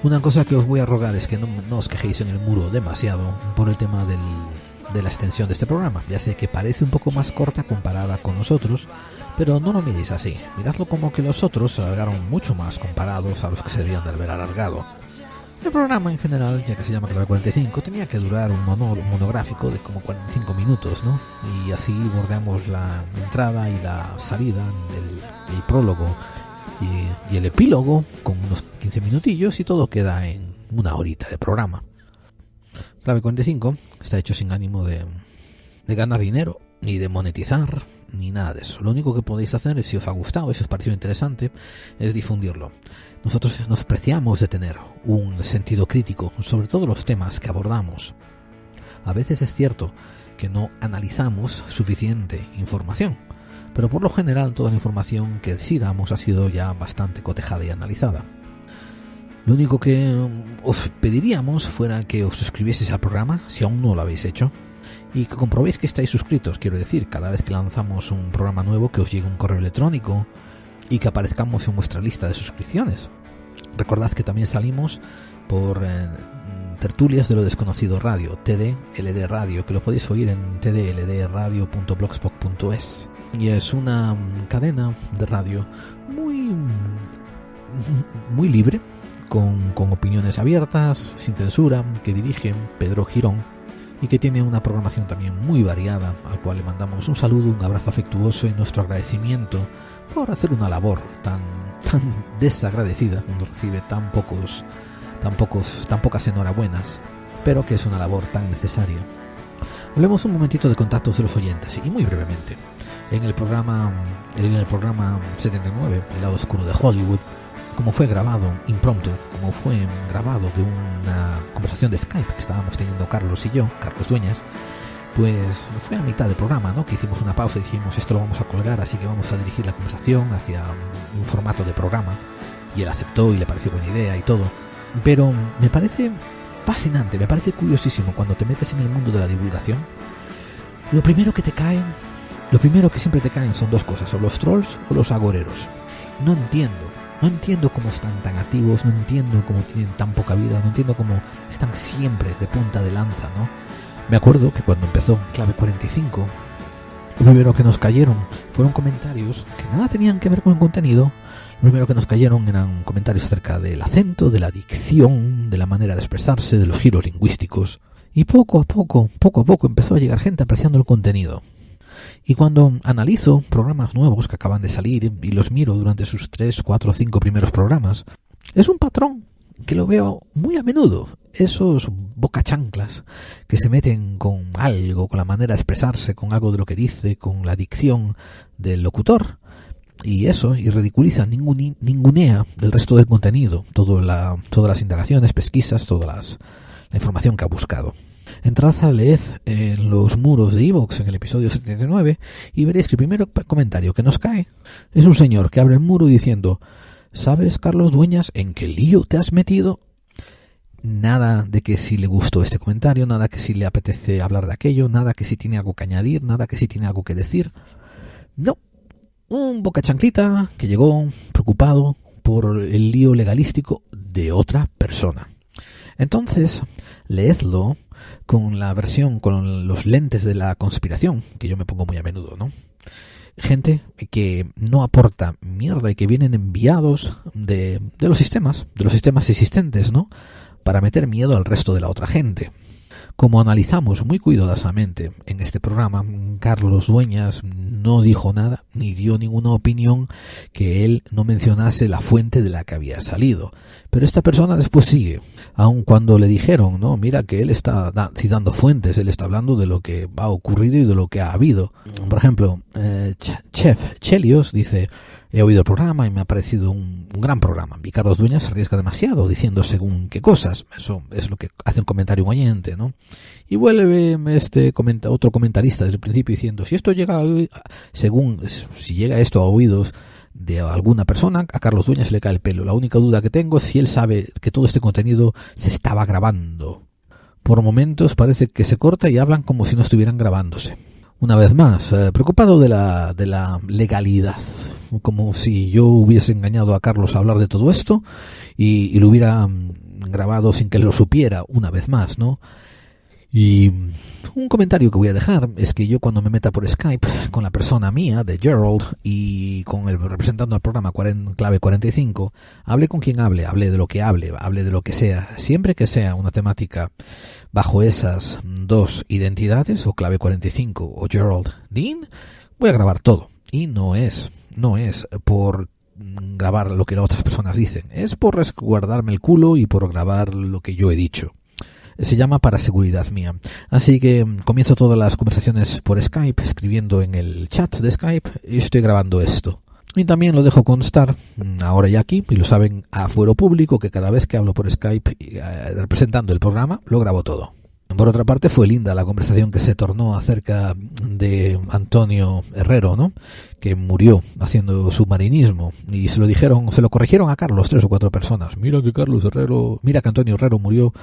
Una cosa que os voy a rogar es que no os quejéis en el muro demasiado por el tema de la extensión de este programa. Ya sé que parece un poco más corta comparada con los otros, pero no lo miréis así. Miradlo como que los otros se alargaron mucho más comparados a los que se debían de haber alargado. El programa en general, ya que se llama Clave 45, tenía que durar un monográfico de como 45 minutos, ¿no? Y así bordeamos la entrada y la salida del prólogo y el epílogo con unos 15 minutillos y todo queda en una horita de programa. Clave 45 está hecho sin ánimo de ganar dinero, ni de monetizar, ni nada de eso. Lo único que podéis hacer, si os ha gustado y si os pareció interesante, es difundirlo. Nosotros nos preciamos de tener un sentido crítico sobre todos los temas que abordamos. A veces es cierto que no analizamos suficiente información, pero por lo general toda la información que sí damos ha sido ya bastante cotejada y analizada. Lo único que os pediríamos fuera que os suscribieseis al programa, si aún no lo habéis hecho, y que comprobéis que estáis suscritos. Quiero decir, cada vez que lanzamos un programa nuevo, que os llegue un correo electrónico y que aparezcamos en vuestra lista de suscripciones. Recordad que también salimos por Tertulias de lo Desconocido Radio, TDLD Radio, que lo podéis oír en tdldradio.blogspot.es. Y es una cadena de radio muy libre, con opiniones abiertas, sin censura, que dirige Pedro Girón y que tiene una programación también muy variada, al cual le mandamos un saludo, un abrazo afectuoso y nuestro agradecimiento por hacer una labor tan desagradecida cuando recibe tan pocas enhorabuenas, pero que es una labor tan necesaria. Hablemos un momentito de contactos de los oyentes y muy brevemente. En el programa 79, El lado oscuro de Hollywood, como fue grabado impromptu, como fue grabado de una conversación de Skype que estábamos teniendo Carlos y yo, Carlos Dueñas, pues fue a mitad del programa, ¿no? Que hicimos una pausa y dijimos, esto lo vamos a colgar, así que vamos a dirigir la conversación hacia un formato de programa, y él aceptó y le pareció buena idea y todo. Pero me parece fascinante, me parece curiosísimo cuando te metes en el mundo de la divulgación. Lo primero que siempre te caen son dos cosas, o los trolls o los agoreros. No entiendo No entiendo cómo están tan activos, no entiendo cómo tienen tan poca vida, no entiendo cómo están siempre de punta de lanza, ¿no? Me acuerdo que cuando empezó Clave 45, lo primero que nos cayeron fueron comentarios que nada tenían que ver con el contenido. Lo primero que nos cayeron eran comentarios acerca del acento, de la dicción, de la manera de expresarse, de los giros lingüísticos. Y poco a poco empezó a llegar gente apreciando el contenido. Y cuando analizo programas nuevos que acaban de salir y los miro durante sus 3, 4, 5 primeros programas, es un patrón que lo veo muy a menudo. Esos bocachanclas que se meten con algo, con la manera de expresarse, con algo de lo que dice, con la dicción del locutor. Y eso, y ridiculiza, ningunea del resto del contenido, todas las indagaciones, pesquisas, toda la información que ha buscado. Entrad a leer en los muros de iVoox en el episodio 79 y veréis que el primer comentario que nos cae es un señor que abre el muro diciendo: ¿sabes, Carlos Dueñas, en qué lío te has metido? Nada de que si le gustó este comentario, nada que si le apetece hablar de aquello, nada que si tiene algo que añadir, nada que si tiene algo que decir. No, un boca chanclita que llegó preocupado por el lío legalístico de otra persona. Entonces, leedlo con la versión, con los lentes de la conspiración, que yo me pongo muy a menudo, ¿no? Gente que no aporta mierda y que vienen enviados de los sistemas existentes, ¿no? Para meter miedo al resto de la otra gente. Como analizamos muy cuidadosamente en este programa, Carlos Dueñas no dijo nada ni dio ninguna opinión que él no mencionase la fuente de la que había salido. Pero esta persona después sigue, aun cuando le dijeron, no, mira que él está citando fuentes, él está hablando de lo que ha ocurrido y de lo que ha habido. Por ejemplo, Chef Chelios dice: he oído el programa y me ha parecido un gran programa. Y Carlos Dueñas se arriesga demasiado diciendo según qué cosas. Eso es lo que hace un comentario un oyente, ¿no? Y vuelve otro comentarista desde el principio diciendo: si esto llega si llega esto a oídos de alguna persona, a Carlos Dueñas le cae el pelo. La única duda que tengo es si él sabe que todo este contenido se estaba grabando. Por momentos parece que se corta y hablan como si no estuvieran grabándose. Una vez más, preocupado de la legalidad, como si yo hubiese engañado a Carlos a hablar de todo esto y lo hubiera grabado sin que él lo supiera, una vez más, ¿no? Y un comentario que voy a dejar es que yo, cuando me meta por Skype con la persona mía de Gerald y con el representando al programa Clave 45, hable con quien hable de lo que hable de lo que sea, siempre que sea una temática bajo esas dos identidades, o Clave 45 o Gerald Dean, voy a grabar todo. Y no es por grabar lo que las otras personas dicen, es por resguardarme el culo y por grabar lo que yo he dicho. Se llama para seguridad mía. Así que comienzo todas las conversaciones por Skype, escribiendo en el chat de Skype, y estoy grabando esto. Y también lo dejo constar, ahora y aquí, y lo saben a fuero público, que cada vez que hablo por Skype representando el programa, lo grabo todo. Por otra parte, fue linda la conversación que se tornó acerca de Antonio Herrero, ¿no? Que murió haciendo submarinismo, y se lo corrigieron a Carlos 3 o 4 personas. Mira que Antonio Herrero murió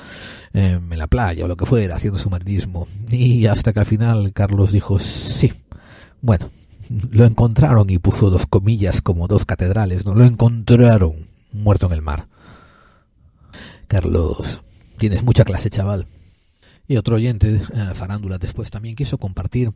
en la playa o lo que fuera haciendo submarinismo. Y hasta que al final Carlos dijo: sí, bueno, lo encontraron, y puso 2 comillas como 2 catedrales, ¿no? Lo encontraron muerto en el mar. Carlos, tienes mucha clase, chaval. Y otro oyente, Farándula, después también quiso compartir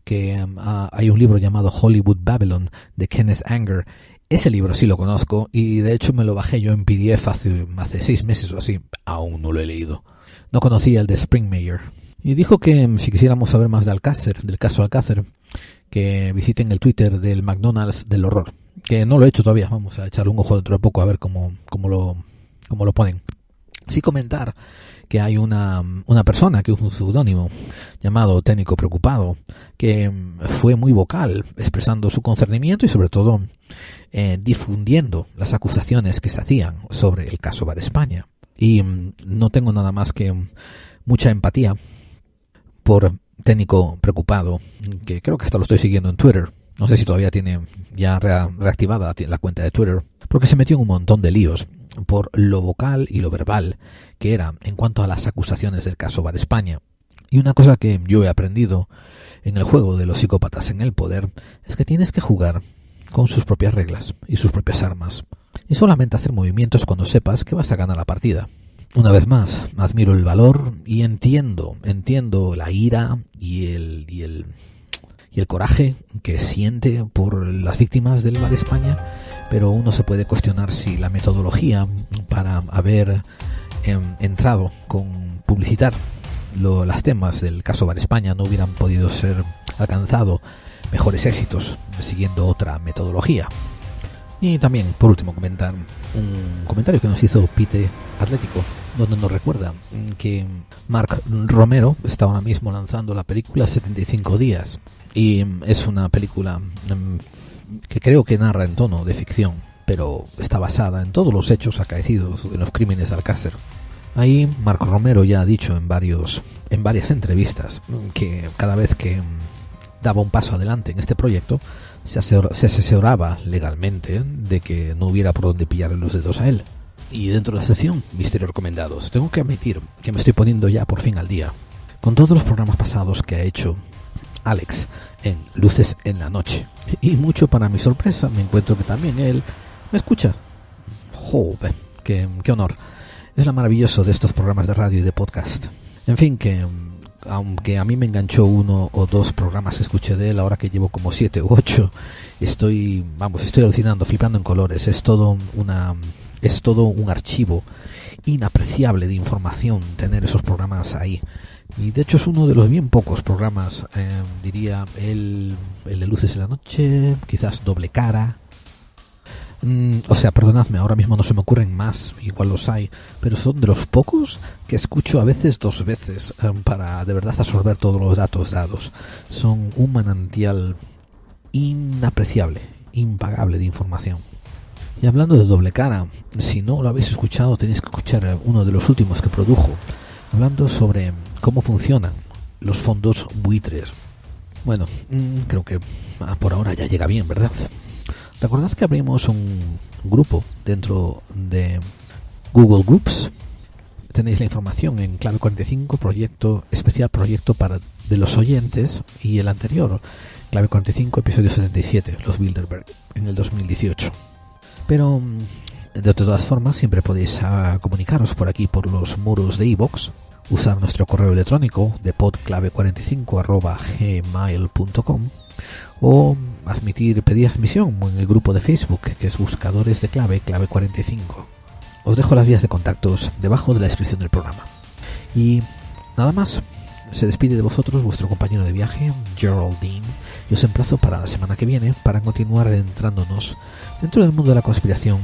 que hay un libro llamado Hollywood Babylon de Kenneth Anger. Ese libro sí lo conozco y de hecho me lo bajé yo en PDF hace 6 meses o así. Aún no lo he leído. No conocía el de Springmeyer. Y dijo que si quisiéramos saber más de Alcácer, del caso Alcácer, que visiten el Twitter del McDonald's del horror. Que no lo he hecho todavía. Vamos a echarle un ojo dentro de poco a ver cómo lo ponen. Sí comentar que hay una persona que es un seudónimo llamado Técnico Preocupado, que fue muy vocal expresando su concernimiento y sobre todo difundiendo las acusaciones que se hacían sobre el caso Bar España. Y no tengo nada más que mucha empatía por Técnico Preocupado, que creo que hasta lo estoy siguiendo en Twitter. No sé si todavía tiene ya reactivada la cuenta de Twitter, porque se metió en un montón de líos por lo vocal y lo verbal que era en cuanto a las acusaciones del caso Bar España. Y una cosa que yo he aprendido en el juego de los psicópatas en el poder es que tienes que jugar con sus propias reglas y sus propias armas. y solamente hacer movimientos cuando sepas que vas a ganar la partida. Una vez más, admiro el valor y entiendo la ira y el coraje que siente por las víctimas del Bar España, pero uno se puede cuestionar si la metodología para haber entrado con publicitar las temas del caso Bar España no hubieran podido ser alcanzado mejores éxitos siguiendo otra metodología. Y también, por último, comentar un comentario que nos hizo Pite Atlético, donde nos recuerda que Mark Romero está ahora mismo lanzando la película 75 días, y es una película que creo que narra en tono de ficción, pero está basada en todos los hechos acaecidos en los crímenes de Alcácer. Ahí Mark Romero ya ha dicho en varias entrevistas que cada vez que daba un paso adelante en este proyecto se asesoraba legalmente de que no hubiera por dónde pillarle los dedos a él. Y dentro de la sección Misterios Recomendados, tengo que admitir que me estoy poniendo ya por fin al día con todos los programas pasados que ha hecho Alex en Luces en la Noche. Y mucho para mi sorpresa me encuentro que también él me escucha. ¡Joder! ¡Qué honor! Es lo maravilloso de estos programas de radio y de podcast. En fin, que aunque a mí me enganchó 1 o 2 programas que escuché de él, ahora que llevo como 7 u 8, estoy alucinando, flipando en colores. Es todo un archivo inapreciable de información tener esos programas ahí. Y de hecho es uno de los bien pocos programas, diría el de Luces en la Noche, quizás Doble Cara. Perdonadme, ahora mismo no se me ocurren más, igual los hay, pero son de los pocos que escucho a veces 2 veces para de verdad absorber todos los datos dados. Son un manantial inapreciable, impagable de información. Y hablando de Doble Cara, si no lo habéis escuchado tenéis que escuchar uno de los últimos que produjo, hablando sobre cómo funcionan los fondos buitres. Bueno, creo que por ahora ya llega bien, ¿verdad? ¿Recordad que abrimos un grupo dentro de Google Groups? Tenéis la información en Clave 45, especial proyecto de los oyentes, y el anterior, Clave 45, episodio 77, los Bilderberg, en el 2018. Pero, de todas formas, siempre podéis comunicaros por aquí, por los muros de iVoox, usar nuestro correo electrónico de podclave45@gmail.com, o pedir admisión en el grupo de Facebook, que es Buscadores de Clave 45. Os dejo las vías de contactos debajo de la descripción del programa. Y nada más, se despide de vosotros vuestro compañero de viaje, Geraldine, y os emplazo para la semana que viene para continuar adentrándonos dentro del mundo de la conspiración,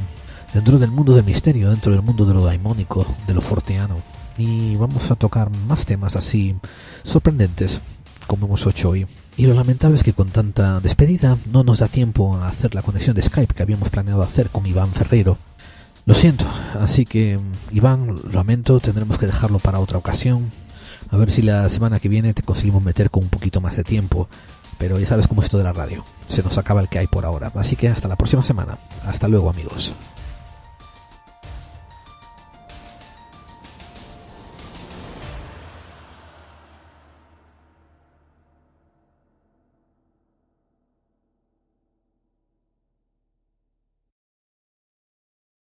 dentro del mundo del misterio, dentro del mundo de lo daimónico, de lo forteano, y vamos a tocar más temas así sorprendentes como hemos hecho hoy. Y lo lamentable es que con tanta despedida no nos da tiempo a hacer la conexión de Skype que habíamos planeado hacer con Iván Ferreiro. Lo siento, así que Iván, lo lamento, tendremos que dejarlo para otra ocasión. A ver si la semana que viene te conseguimos meter con un poquito más de tiempo. Pero ya sabes cómo es esto de la radio, se nos acaba el que hay por ahora. Así que hasta la próxima semana. Hasta luego, amigos.